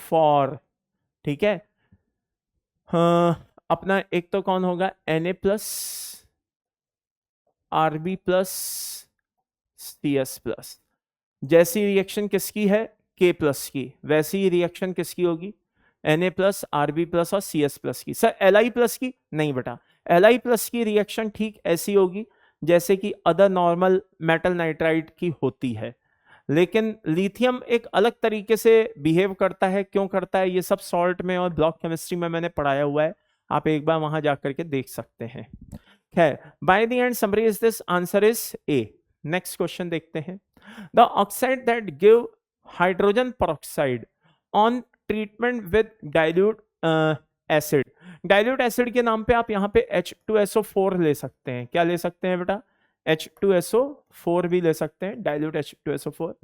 फॉर, ठीक है। हाँ, अपना एक तो कौन होगा, Na plus Rb plus CS plus. जैसी रिएक्शन किसकी है, K प्लस की, वैसी ही रिएक्शन किसकी होगी, Na प्लस Rb प्लस और CS प्लस की। सर Li प्लस की नहीं बेटा, Li प्लस की रिएक्शन ठीक ऐसी होगी जैसे कि अदर नॉर्मल मेटल नाइट्राइड की होती है, लेकिन लिथियम एक अलग तरीके से बिहेव करता है। क्यों करता है, ये सब सॉल्ट में और ब्लॉक केमिस्ट्री में मैंने पढ़ाया हुआ है, आप एक बार वहां जाकर के देख सकते हैं। खैर, bye the end summary is this, answer is a. Next question देखते हैं। The oxide that give hydrogen peroxide on treatment with dilute acid. Dilute acid के नाम पे आप यहाँ पे H2SO4 ले सकते हैं। क्या ले सकते हैं बेटा? H2SO4 भी ले सकते हैं, डाइल्यूट H2SO4।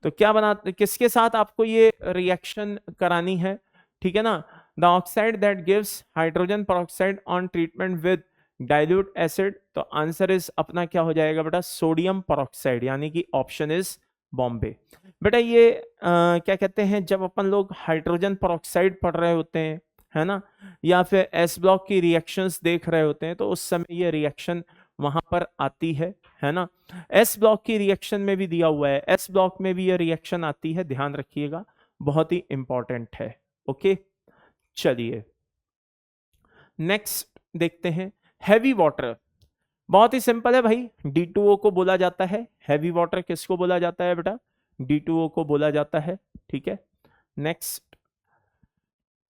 तो क्या बना, किसके साथ आपको ये रिएक्शन करानी है? ठीक है ना, the oxide that gives hydrogen peroxide on treatment with dilute acid. तो आंसर इज अपना क्या हो जाएगा बेटा? सोडियम पेरोक्साइड, यानी कि ऑप्शन इज बॉम्बे। बेटा ये क्या कहते हैं, जब अपन लोग हाइड्रोजन पेरोक्साइड पढ़ रहे होते हैं, है ना, या फिर एस ब्लॉक की रिएक्शंस देख रहे होते हैं, तो उस समय ये रिएक्शन वहां पर आती है ना। एस ब्लॉक की रिएक्शन में भी दिया हुआ है, एस ब्लॉक में भी ये रिएक्शन आती है, ध्यान रखिएगा, बहुत ही इंपॉर्टेंट है। ओके, चलिए नेक्स्ट देखते हैं। हैवी वाटर, बहुत ही सिंपल है भाई, D2O को बोला जाता है। हैवी वाटर किसको बोला जाता है बेटा? D2O को बोला जाता है। ठीक है, next,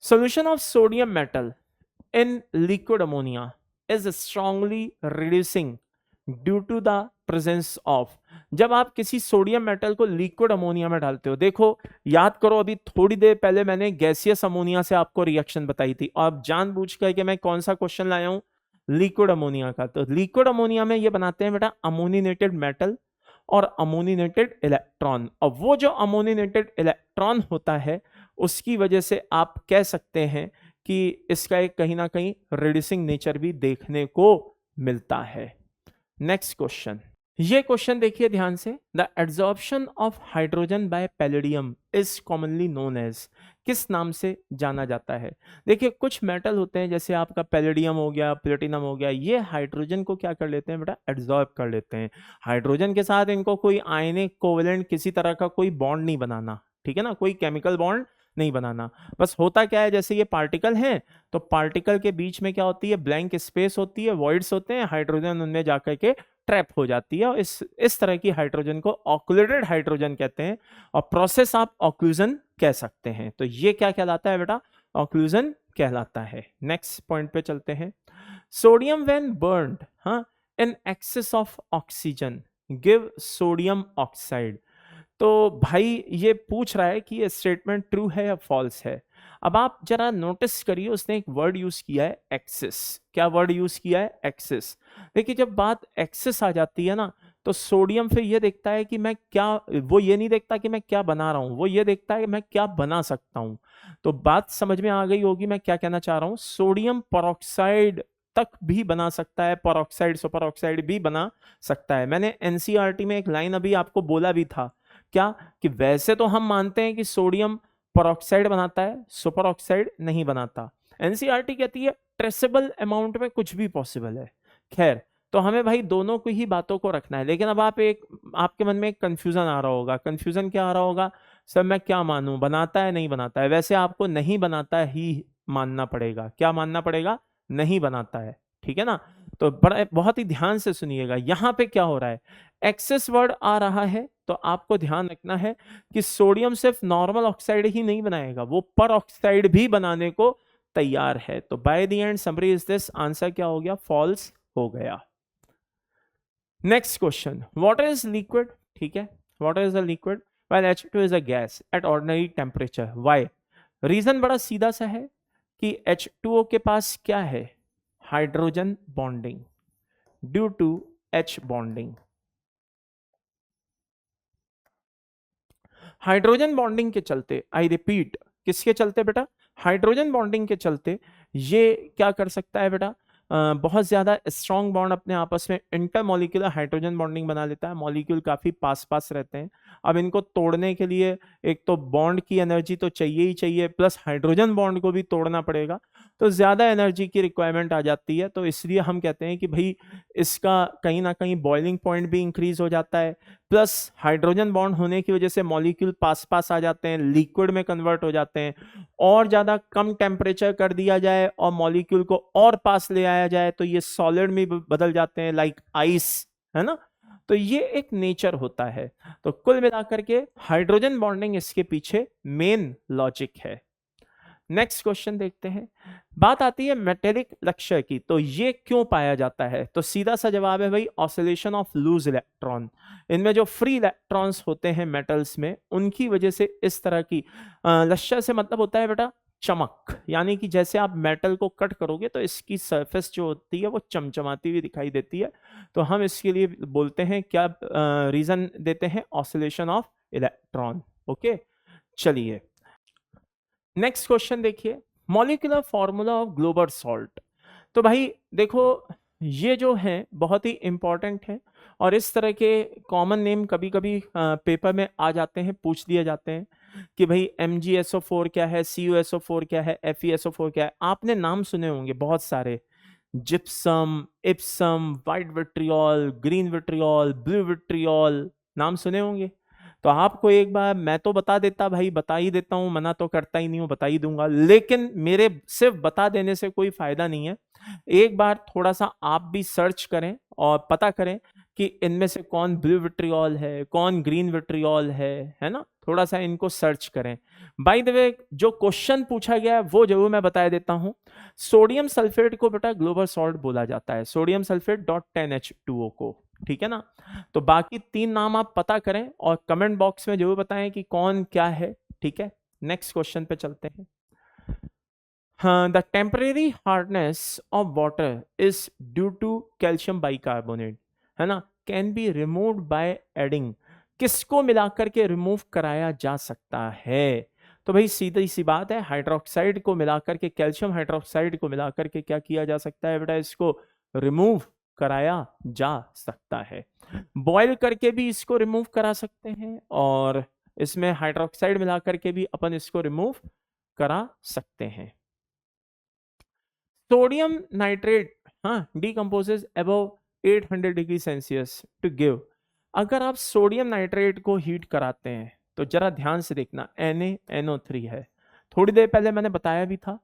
solution of sodium metal in liquid ammonia is strongly reducing due to the presence of। जब आप किसी सोडियम मेटल को लिक्विड अमोनिया में डालते हो, देखो याद करो, अभी थोड़ी देर पहले मैंने गैसियस अमोनिया से आपको रिएक्शन बताई थी, और जानबूझकर कि मैं कौन सा क्वेश्चन लाया हूं, लिक्विड अमोनिया का। तो लिक्विड अमोनिया में ये बनाते हैं बेटा अमोनिनेटेड मेटल और अमोनिनेटेड इलेक्ट्रॉन, और वो जो अमोनिनेटेड इलेक्ट्रॉन होता है उसकी वजह से आप कह सकते हैं कि इसका एक कहीं ना कहीं रिड्यूसिंग नेचर भी देखने को मिलता है। नेक्स्ट क्वेश्चन, ये क्वेश्चन देखिए ध्यान से। The adsorption of hydrogen by palladium is commonly known as, किस नाम से जाना जाता है? देखिए कुछ मेटल होते हैं, जैसे आपका पैलेडियम हो गया, प्लेटिनम हो गया, ये हाइड्रोजन को क्या कर लेते हैं बेटा? एड्सॉर्ब कर लेते हैं। हाइड्रोजन के साथ इनको कोई आयनिक कोवेलेंट किसी तरह का कोई बॉन्ड नहीं बनाना, ठीक है ना, कोई केमिकल बॉन्ड नहीं बनाना। बस होता क्या है, जैसे ये पार्टिकल हैं, तो पार्टिकल के बीच में क्या होती है? ब्लैंक स्पेस होती है, वॉइड्स होते हैं, हाइड्रोजन उनमें जाकर के ट्रैप हो जाती है, और इस तरह की हाइड्रोजन को ऑक्लूडेड हाइड्रोजन कहते हैं, और प्रोसेस आप ऑक्लूजन कह सकते हैं। तो ये क्या कहलाता है बेटा? ऑक्लूजन कहलाता है। नेक्स्ट पॉइंट पे चलते हैं। Sodium when burned in excess of oxygen give sodium oxide. तो भाई ये पूछ रहा है कि ये स्टेटमेंट ट्रू है या फॉल्स है। अब आप जरा नोटिस करिए, उसने एक वर्ड यूज किया है एक्सेस। क्या वर्ड यूज किया है? एक्सेस। देखिए जब बात एक्सेस आ जाती है ना, तो सोडियम फिर ये देखता है कि मैं क्या, वो ये नहीं देखता कि मैं क्या बना रहा हूं, वो ये देखता है कि मैं क्या बना सकता हूं। तो बात समझ में आ गई होगी मैं क्या कहना चाह रहा हूं। सोडियम पेरोक्साइड तक भी बना सकता है, पेरोक्साइड सुपर ऑक्साइड भी बना सकता है। मैंने एनसीईआरटी में एक लाइन अभी आपको बोला भी था, क्या कि वैसे तो हम मानते हैं कि सोडियम पेरोक्साइड बनाता है, सुपर ऑक्साइड नहीं बनाता। एनसीईआरटी कहती है ट्रेसेबल अमाउंट में कुछ भी पॉसिबल है। खैर, तो हमें भाई दोनों को ही बातों को रखना है। लेकिन अब आपके मन में एक कंफ्यूजन आ रहा होगा। कंफ्यूजन क्या आ रहा होगा? सर मैं क्या मानूं, बनाता है नहीं बनाता है? वैसे आपको नहीं बनाता ही मानना पड़ेगा। क्या मानना पड़ेगा? नहीं बनाता है, ठीक है ना। तो बड़ा बहुत ही ध्यान से सुनिएगा, यहां पे क्या हो रहा है, एक्सेस वर्ड आ रहा है, तो आपको ध्यान रखना है कि सोडियम सिर्फ नॉर्मल ऑक्साइड ही नहीं बनाएगा, वो पर ऑक्साइड भी बनाने को तैयार है। तो by the end summary is this, answer क्या हो गया? फॉल्स हो गया। Next question, water is liquid, ठीक है, water is a liquid while H2 is a gas at ordinary temperature. Why? Reason बड़ा सीधा सा है कि H2O के पास क्या है? Hydrogen bonding, due to H bonding. Hydrogen bonding के चलते, आई रिपीट, किसके चलते बेटा? हाइड्रोजन बॉन्डिंग के चलते ये क्या कर सकता है बेटा? बहुत ज्यादा स्ट्रॉन्ग बॉन्ड अपने आपस में इंटरमॉलिक्यूलर हाइड्रोजन बॉन्डिंग बना लेता है। मॉलिक्यूल काफी पास पास रहते हैं। अब इनको तोड़ने के लिए एक तो बॉन्ड की एनर्जी तो चाहिए ही चाहिए, प्लस हाइड्रोजन बॉन्ड को भी तोड़ना पड़ेगा, तो ज्यादा एनर्जी की रिक्वायरमेंट आ जाती है। तो इसलिए हम कहते हैं कि भाई इसका कहीं ना कहीं बॉइलिंग पॉइंट भी इंक्रीज हो जाता है, प्लस हाइड्रोजन बॉन्ड होने की वजह से मॉलिक्यूल पास पास आ जाते हैं, लिक्विड में कन्वर्ट हो जाते हैं। और ज्यादा कम टेम्परेचर कर दिया जाए और मॉलिक्यूल को और पास ले आया जाए तो ये सॉलिड में बदल जाते हैं, लाइक आइस, है ना। तो ये एक नेचर होता है। तो कुल मिलाकर के हाइड्रोजन बॉन्डिंग इसके पीछे मेन लॉजिक है। नेक्स्ट क्वेश्चन देखते हैं। बात आती है मेटेलिक लक्ष्य की, तो ये क्यों पाया जाता है? तो सीधा सा जवाब है भाई, ऑसिलेशन ऑफ लूज इलेक्ट्रॉन। इनमें जो फ्री इलेक्ट्रॉन्स होते हैं मेटल्स में, उनकी वजह से इस तरह की लक्ष्य से मतलब होता है बेटा चमक, यानी कि जैसे आप मेटल को कट करोगे तो इसकी सरफेस जो होती है वो चमचमाती हुई दिखाई देती है। तो हम इसके लिए बोलते हैं क्या, रीजन देते हैं, ऑसिलेशन ऑफ इलेक्ट्रॉन। ओके, चलिए नेक्स्ट क्वेश्चन देखिए, molecular formula of global salt. तो भाई देखो, ये जो है बहुत ही इंपॉर्टेंट है, और इस तरह के कॉमन नेम कभी कभी पेपर में आ जाते हैं, पूछ दिए जाते हैं कि भाई MgSO4 क्या है, CuSO4 क्या है, FeSO4 क्या है। आपने नाम सुने होंगे बहुत सारे, gypsum, Epson, white vitriol, green vitriol, blue vitriol, नाम सुने होंगे। तो आपको एक बार मैं तो बता देता भाई, बता ही देता हूं, मना तो करता ही नहीं हूं, बता ही दूंगा, लेकिन मेरे सिर्फ बता देने से कोई फायदा नहीं है। एक बार थोड़ा सा आप भी सर्च करें और पता करें कि इनमें से कौन ब्लू विट्रियोल है, कौन ग्रीन विट्रियोल है ना, थोड़ा सा इनको सर्च करें। बाय द वे, जो क्वेश्चन पूछा गया है वो जरूर मैं बता देता हूं। सोडियम सल्फेट को बेटा ग्लोबल सॉल्ट बोला जाता है, सोडियम सल्फेट .10H2O को, ठीक है ना। तो बाकी 3 नाम आप पता करें और कमेंट बॉक्स में जरूर बताएं कि कौन क्या है, ठीक है। नेक्स्ट क्वेश्चन पे चलते हैं। हाँ, the temporary hardness of water is due to calcium bicarbonate, है ना, can be removed by adding. किसको मिलाकर के रिमूव कराया जा सकता है? तो भाई सीधी सी बात है, हाइड्रोक्साइड को मिलाकर के, कैल्शियम हाइड्रोक्साइड को मिलाकर के क्या किया जा सकता है बेटा, इसको रिमूव कराया जा सकता है। बॉयल करके भी इसको रिमूव करा सकते हैं, और इसमें हाइड्रोक्साइड मिलाकर के भी अपन इसको रिमूव करा सकते हैं। सोडियम नाइट्रेट, हाँ, decomposes above 800 degree Celsius to give. अगर आप सोडियम नाइट्रेट को हीट कराते हैं तो जरा ध्यान से देखना, NaNO3 है, थोड़ी देर पहले मैंने बताया भी था।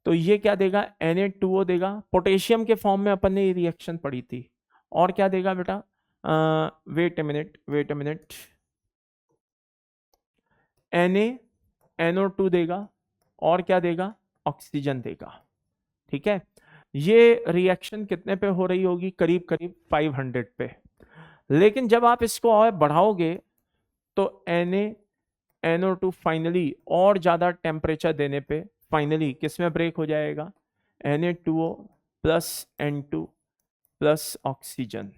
तो ये क्या देगा, Na2O देगा। पोटेशियम के फॉर्म में अपन ने ये रिएक्शन पढ़ी थी। और क्या देगा बेटा, वेट अ मिनट, NaNO2 देगा, और क्या देगा, ऑक्सीजन देगा, ठीक है। ये रिएक्शन कितने पे हो रही होगी, करीब करीब 500 पे। लेकिन जब आप इसको और बढ़ाओगे तो NaNO2 फाइनली और ज्यादा टेम्परेचर देने पे फाइनली किस में ब्रेक हो जाएगा, Na2O plus N2 plus oxygen,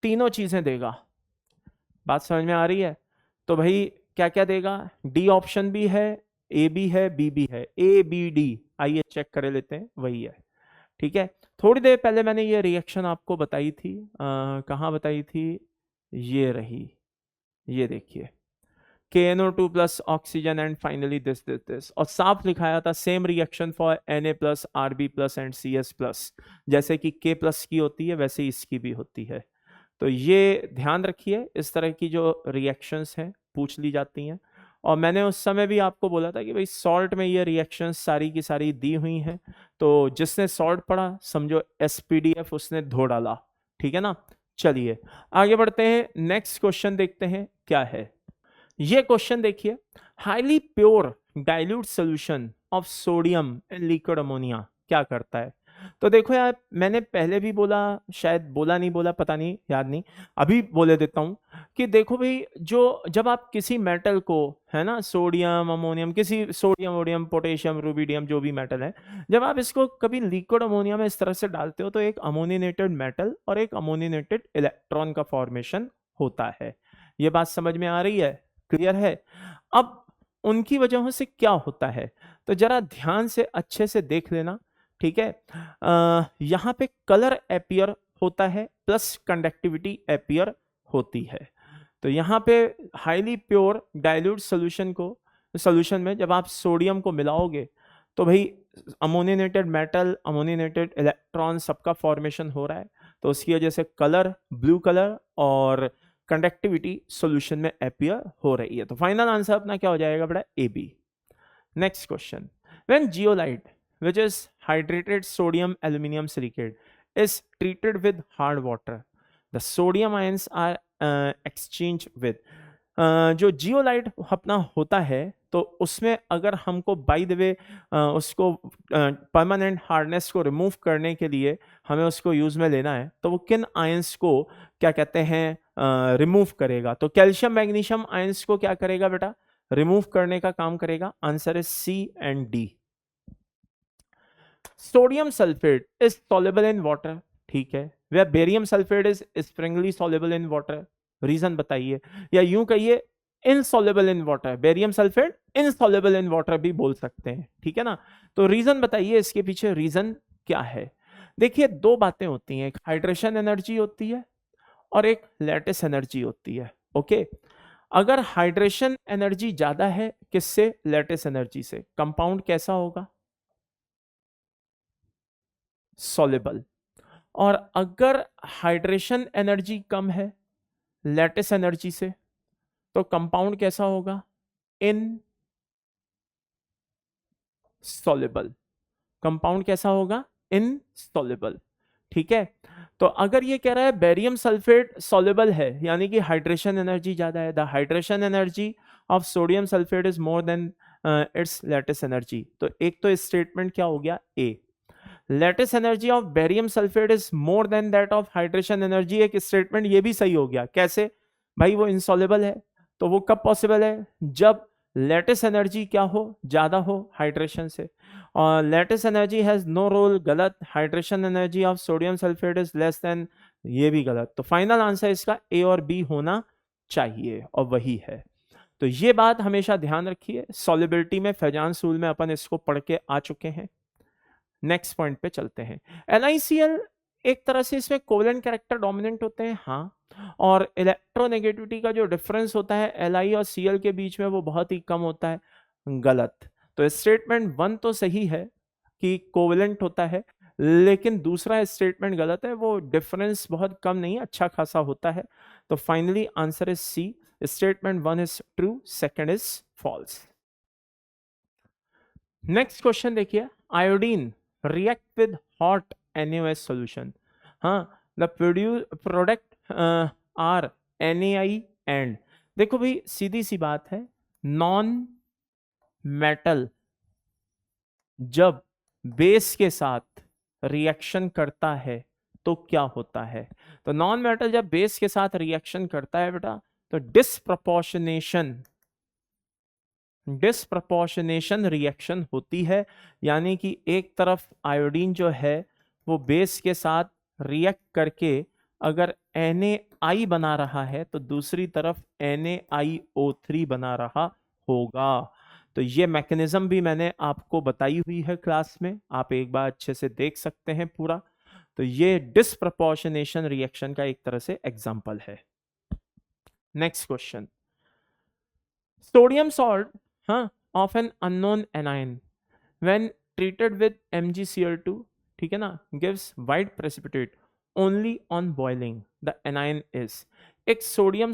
तीनों चीजें देगा। बात समझ में आ रही है? तो भाई क्या क्या देगा, डी ऑप्शन भी है, ए भी है, बी भी है, ABD, आइए चेक कर लेते हैं, वही है, ठीक है। थोड़ी देर पहले मैंने ये रिएक्शन आपको बताई थी, कहाँ बताई थी, ये रही, ये देखिए, KNO2 plus oxygen and finally this, और साफ लिखाया था same reaction for Na plus RB plus and CS plus, जैसे कि K प्लस की होती है वैसे इसकी भी होती है। तो ये ध्यान रखिए, इस तरह की जो रिएक्शंस हैं पूछ ली जाती हैं। और मैंने उस समय भी आपको बोला था कि भाई सॉल्ट में ये रिएक्शंस सारी की सारी दी हुई हैं, तो जिसने सॉल्ट पढ़ा समझो SPDF उसने धो डाला, ठीक है ना। चलिए आगे बढ़ते हैं, नेक्स्ट क्वेश्चन देखते हैं क्या है। ये क्वेश्चन देखिए, highly pure dilute solution of sodium and liquid ammonia क्या करता है? तो देखो यार, मैंने पहले भी बोला, शायद बोला नहीं बोला पता नहीं, याद नहीं, अभी बोले देता हूं कि देखो भाई, जो जब आप किसी मेटल को, है ना, सोडियम अमोनियम, किसी सोडियम वोडियम पोटेशियम रूबिडियम जो भी मेटल है, जब आप इसको कभी लिक्विड अमोनिया में इस तरह से डालते हो तो एक अमोनिनेटेड मेटल और एक अमोनिनेटेड इलेक्ट्रॉन का फॉर्मेशन होता है। ये बात समझ में आ रही है, क्लियर है? अब उनकी वजहों से क्या होता है, तो जरा ध्यान से अच्छे से देख लेना, ठीक है। यहां पे कलर एपियर होता है प्लस कंडक्टिविटी एपियर होती है। तो यहाँ पे हाईली प्योर डाइल्यूट सोल्यूशन में जब आप सोडियम को मिलाओगे तो भाई अमोनिनेटेड मेटल, अमोनिनेटेड इलेक्ट्रॉन सबका फॉर्मेशन हो रहा है, तो उसकी वजह से कलर ब्लू कलर और कंडक्टिविटी सॉल्यूशन में एपियर हो रही है। तो फाइनल आंसर अपना क्या हो जाएगा बेटा, AB। Next question, when zeolite which is hydrated sodium aluminum silicate is treated with hard water, the sodium ions are exchanged with जो जियोलाइट अपना होता है तो उसमें अगर हमको बाय द वे उसको परमानेंट हार्डनेस को रिमूव करने के लिए हमें उसको यूज में लेना है तो वो किन आयंस को क्या कहते हैं रिमूव करेगा? तो कैल्शियम मैग्नीशियम आयंस को क्या करेगा बेटा? रिमूव करने का काम करेगा। Answer is C and D. Sodium sulphate is soluble in water, ठीक है, वह barium sulphate is sparingly soluble in water, reason बताइए, या यूं कहिए insoluble in water, barium sulphate insoluble in water भी बोल सकते हैं, ठीक है ना। तो रीजन बताइए इसके पीछे रीजन क्या है? देखिए दो बातें होती हैं, एक हाइड्रेशन एनर्जी होती है और एक लैटिस एनर्जी होती है। ओके, अगर हाइड्रेशन एनर्जी ज्यादा है किससे? लैटिस एनर्जी से, कंपाउंड कैसा होगा? सॉल्युबल। और अगर हाइड्रेशन एनर्जी कम है लैटिस एनर्जी से तो कंपाउंड कैसा होगा? इनसॉल्युबल। कंपाउंड कैसा होगा? इनसॉल्युबल, ठीक है। तो अगर ये कह रहा है बेरियम सल्फेट सॉल्युबल है यानी कि हाइड्रेशन एनर्जी ज्यादा है, the hydration energy of sodium sulphate is more than its lattice energy, तो एक तो स्टेटमेंट क्या हो गया? A. Lattice energy of barium sulphate is more than that of hydration energy, एक स्टेटमेंट ये भी सही हो गया। कैसे भाई? वो इनसॉल्युबल है, तो वो कब पॉसिबल है? जब लैटिस एनर्जी क्या हो? ज्यादा हो हाइड्रेशन से। और lattice energy has no role, गलत। Hydration energy of sodium sulphate is less than, ये भी गलत। तो फाइनल आंसर इसका ए और बी होना चाहिए और वही है। तो ये बात हमेशा ध्यान रखिए। सॉल्युबिलिटी में फैजान सूल में अपन इसको पढ़ के आ चुके हैं। नेक्स्ट पॉइंट पे चलते हैं। NiCl एक तरह से इसमें कोवेलेंट कैरेक्टर डोमिनेंट होते हैं, हाँ, और इलेक्ट्रोनेगेटिविटी का जो डिफरेंस होता है Li और Cl के बीच में वो बहुत ही कम होता है, गलत। तो स्टेटमेंट 1 तो सही है कि कोवेलेंट होता है, लेकिन दूसरा स्टेटमेंट गलत है, वो डिफरेंस बहुत कम नहीं, अच्छा खासा होता है। तो finally answer is C, statement 1 is true, second is false. Next question देखिए, iodine react with hot NaOH solution, हाँ, the product are NaI and, देखो भाई सीधी सी बात है, नॉन मेटल जब बेस के साथ रिएक्शन करता है तो क्या होता है? तो नॉन मेटल जब बेस के साथ रिएक्शन करता है बेटा तो डिस्प्रपोर्शनेशन रिएक्शन होती है, यानी कि एक तरफ आयोडीन जो है वो बेस के साथ रिएक्ट करके अगर NaI बना रहा है तो दूसरी तरफ NaIO3 बना रहा होगा। तो ये मैकेनिज्म भी मैंने आपको बताई हुई है क्लास में, आप एक बार अच्छे से देख सकते हैं पूरा। तो ये डिस्प्रपोर्शनेशन रिएक्शन का एक तरह से एग्जांपल है। Next question, sodium salt of an unknown anion when treated with MgCl2, ठीक है ना, gives white precipitate only on boiling, the anion is, एक सोडियम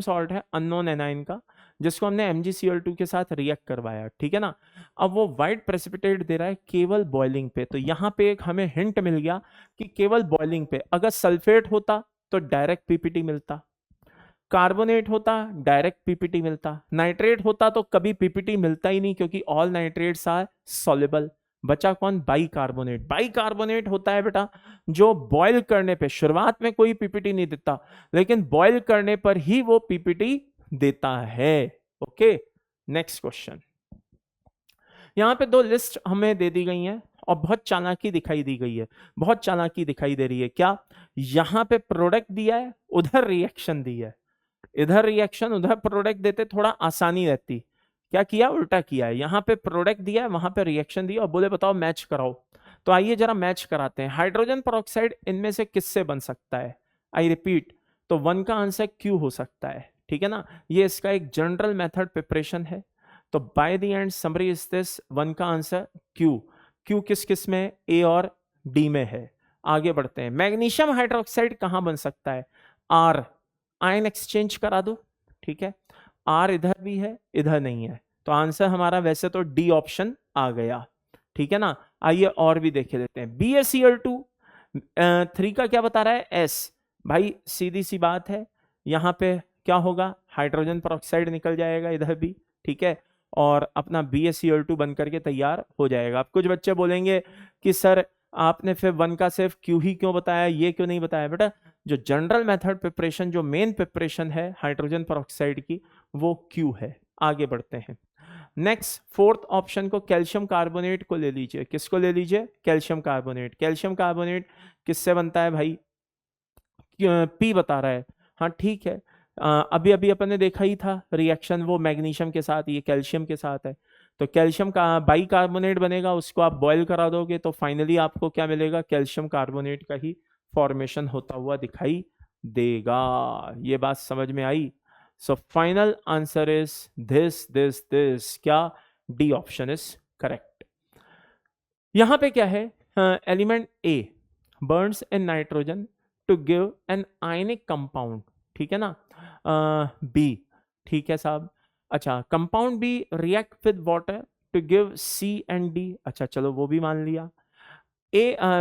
सॉल्ट है अननोन एनाइन का जिसको हमने MgCl2 के साथ रिएक्ट करवाया, ठीक है ना। अब वो व्हाइट प्रेसिपिटेट दे रहा है केवल बॉइलिंग पे, तो यहां पे एक हमें हिंट मिल गया कि केवल बॉइलिंग पे। अगर सल्फेट होता तो डायरेक्ट पीपीटी मिलता, कार्बोनेट होता डायरेक्ट पीपीटी मिलता, नाइट्रेट होता तो कभी पीपीटी मिलता ही नहीं क्योंकि ऑल नाइट्रेट्स आर सॉल्युबल। बचा कौन? बाइकार्बोनेट। बाइकार्बोनेट होता है बेटा जो बॉयल करने पे, शुरुआत में कोई पीपीटी नहीं देता लेकिन बॉयल करने पर ही वो पीपीटी देता है। ओके, नेक्स्ट क्वेश्चन, यहां पे दो लिस्ट हमें दे दी गई हैं और बहुत चालाकी दिखाई दी गई है, बहुत चालाकी दिखाई दे रही है। क्या? यहां पे प्रोडक्ट दिया है, उधर रिएक्शन दी है, इधर रिएक्शन उधर प्रोडक्ट देते थोड़ा आसानी रहती। क्या किया? उल्टा किया है, यहां पे प्रोडक्ट दिया है वहां पे रिएक्शन दिया और बोले बताओ मैच कराओ। तो आइए जरा मैच कराते हैं। हाइड्रोजन पेरोक्साइड इनमें से किससे बन सकता है? आई रिपीट, तो 1 का आंसर Q हो सकता है, ठीक है ना। ये इसका एक जनरल मेथड प्रिपरेशन है। तो by the end summary is this, 1 का आंसर Q। Q किस किस में? A और D में है। आगे बढ़ते हैं, मैग्नीशियम हाइड्रोक्साइड कहां बन सकता है? R, आयन एक्सचेंज करा दो, ठीक है। R इधर भी है इधर नहीं है, तो आंसर हमारा वैसे तो डी ऑप्शन आ गया, ठीक है ना। आइए और भी देखे देते हैं। BaCl2 3 का क्या बता रहा है? S। भाई सीधी सी बात है, यहां पे क्या होगा, हाइड्रोजन परऑक्साइड निकल जाएगा इधर भी, ठीक है, और अपना BaCl2 बन करके तैयार हो जाएगा। अब कुछ बच्चे बोलेंगे कि सर आपने फिर 1 का सिर्फ Q ही क्यों बताया, ये क्यों नहीं बताया? बेटा जो जनरल मेथड प्रिपरेशन, जो मेन प्रिपरेशन है हाइड्रोजन परऑक्साइड की, वो Q है। आगे बढ़ते हैं। नेक्स्ट फोर्थ ऑप्शन को, कैल्शियम कार्बोनेट को ले लीजिए। किसको ले लीजिए? Calcium carbonate. कैल्शियम कार्बोनेट किससे बनता है भाई? P बता रहा है। हाँ ठीक है, अभी अभी अपन ने देखा ही था रिएक्शन, वो मैग्नीशियम के साथ, ये कैल्शियम के साथ है। तो कैल्शियम का बाई कार्बोनेट बनेगा, उसको आप बॉयल करा दोगे तो फाइनली आपको क्या मिलेगा? कैल्शियम कार्बोनेट का ही फॉर्मेशन होता हुआ दिखाई देगा। ये बात समझ में आई? So final answer is this. क्या? D option is correct. यहां पे क्या है? Element A burns in nitrogen to give an ionic compound, ठीक है ना? B, ठीक है साहब। अच्छा, compound B react with water to give C and D, अच्छा चलो वो भी मान लिया।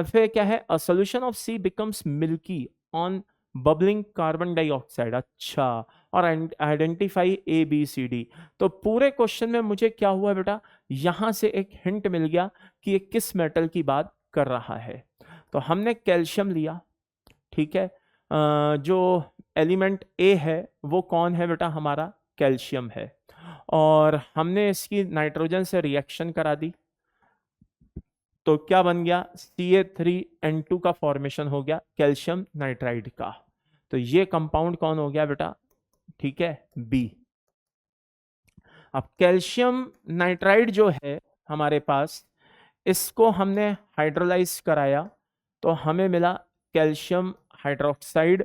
फिर क्या है? A solution of C becomes milky on bubbling carbon dioxide, अच्छा, और आइडेंटिफाई ABCD। तो पूरे क्वेश्चन में मुझे क्या हुआ बेटा? यहां से एक हिंट मिल गया कि ये किस मेटल की बात कर रहा है। तो हमने कैल्शियम लिया, ठीक है, जो एलिमेंट A है वो कौन है बेटा? हमारा कैल्शियम है। और हमने इसकी नाइट्रोजन से रिएक्शन करा दी, तो क्या बन गया? Ca3N2 का फॉर्मेशन हो गया कैल्शियम नाइट्राइड का। तो ये कंपाउंड कौन हो गया बेटा? ठीक है, B। अब कैल्शियम नाइट्राइड जो है हमारे पास, इसको हमने हाइड्रोलाइज कराया तो हमें मिला कैल्शियम हाइड्रोक्साइड,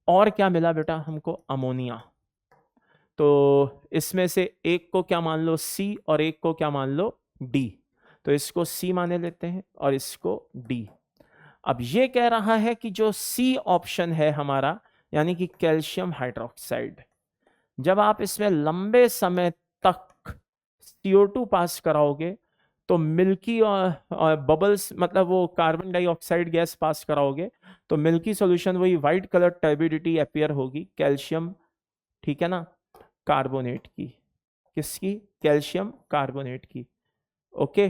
और क्या मिला बेटा हमको? अमोनिया। तो इसमें से एक को क्या मान लो? C, और एक को क्या मान लो? D। तो इसको C माने लेते हैं और इसको D। अब ये कह रहा है कि जो C ऑप्शन है हमारा, यानी कि कैल्शियम हाइड्रोक्साइड, जब आप इसमें लंबे समय तक CO2 पास कराओगे तो मिल्की और बबल्स, मतलब वो कार्बन डाइऑक्साइड गैस पास कराओगे तो मिल्की सॉल्यूशन, वही व्हाइट कलर टर्बिडिटी अपीयर होगी कैल्शियम, ठीक है ना, कार्बोनेट की। किसकी? कैल्शियम कार्बोनेट की। ओके,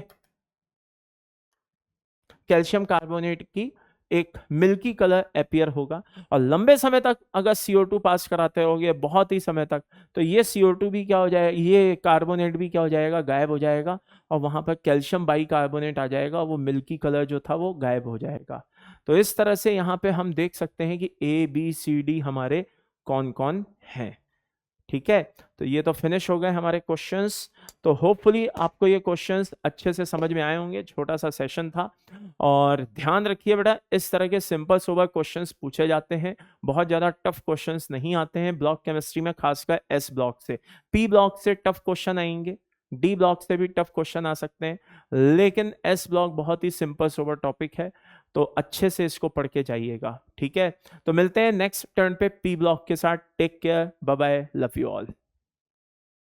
कैल्शियम कार्बोनेट की एक मिल्की कलर अपीयर होगा। और लंबे समय तक अगर CO2 पास कराते रहोगे, बहुत ही समय तक, तो ये CO2 भी क्या हो जाएगा? ये कार्बोनेट भी क्या हो जाएगा? गायब हो जाएगा, और वहां पर कैल्शियम बाई कार्बोनेट आ जाएगा, वो मिल्की कलर जो था वो गायब हो जाएगा। तो इस तरह से यहाँ पे हम देख सकते हैं कि ABCD हमारे कौन कौन हैं, ठीक है। तो ये तो फिनिश हो गए हमारे क्वेश्चंस। तो होपफुली आपको ये क्वेश्चंस अच्छे से समझ में आए होंगे। छोटा सा सेशन था, और ध्यान रखिए बेटा, इस तरह के सिंपल सोबर क्वेश्चंस पूछे जाते हैं, बहुत ज्यादा टफ क्वेश्चंस नहीं आते हैं ब्लॉक केमिस्ट्री में, खासकर S ब्लॉक से। P ब्लॉक से टफ क्वेश्चन आएंगे, D ब्लॉक से भी टफ क्वेश्चन आ सकते हैं, लेकिन S ब्लॉक बहुत ही सिंपल सोबर टॉपिक है, तो अच्छे से इसको पढ़ के जाइएगा, ठीक है। तो मिलते हैं नेक्स्ट टर्न पे P ब्लॉक के साथ। Take care, bye bye, love you all.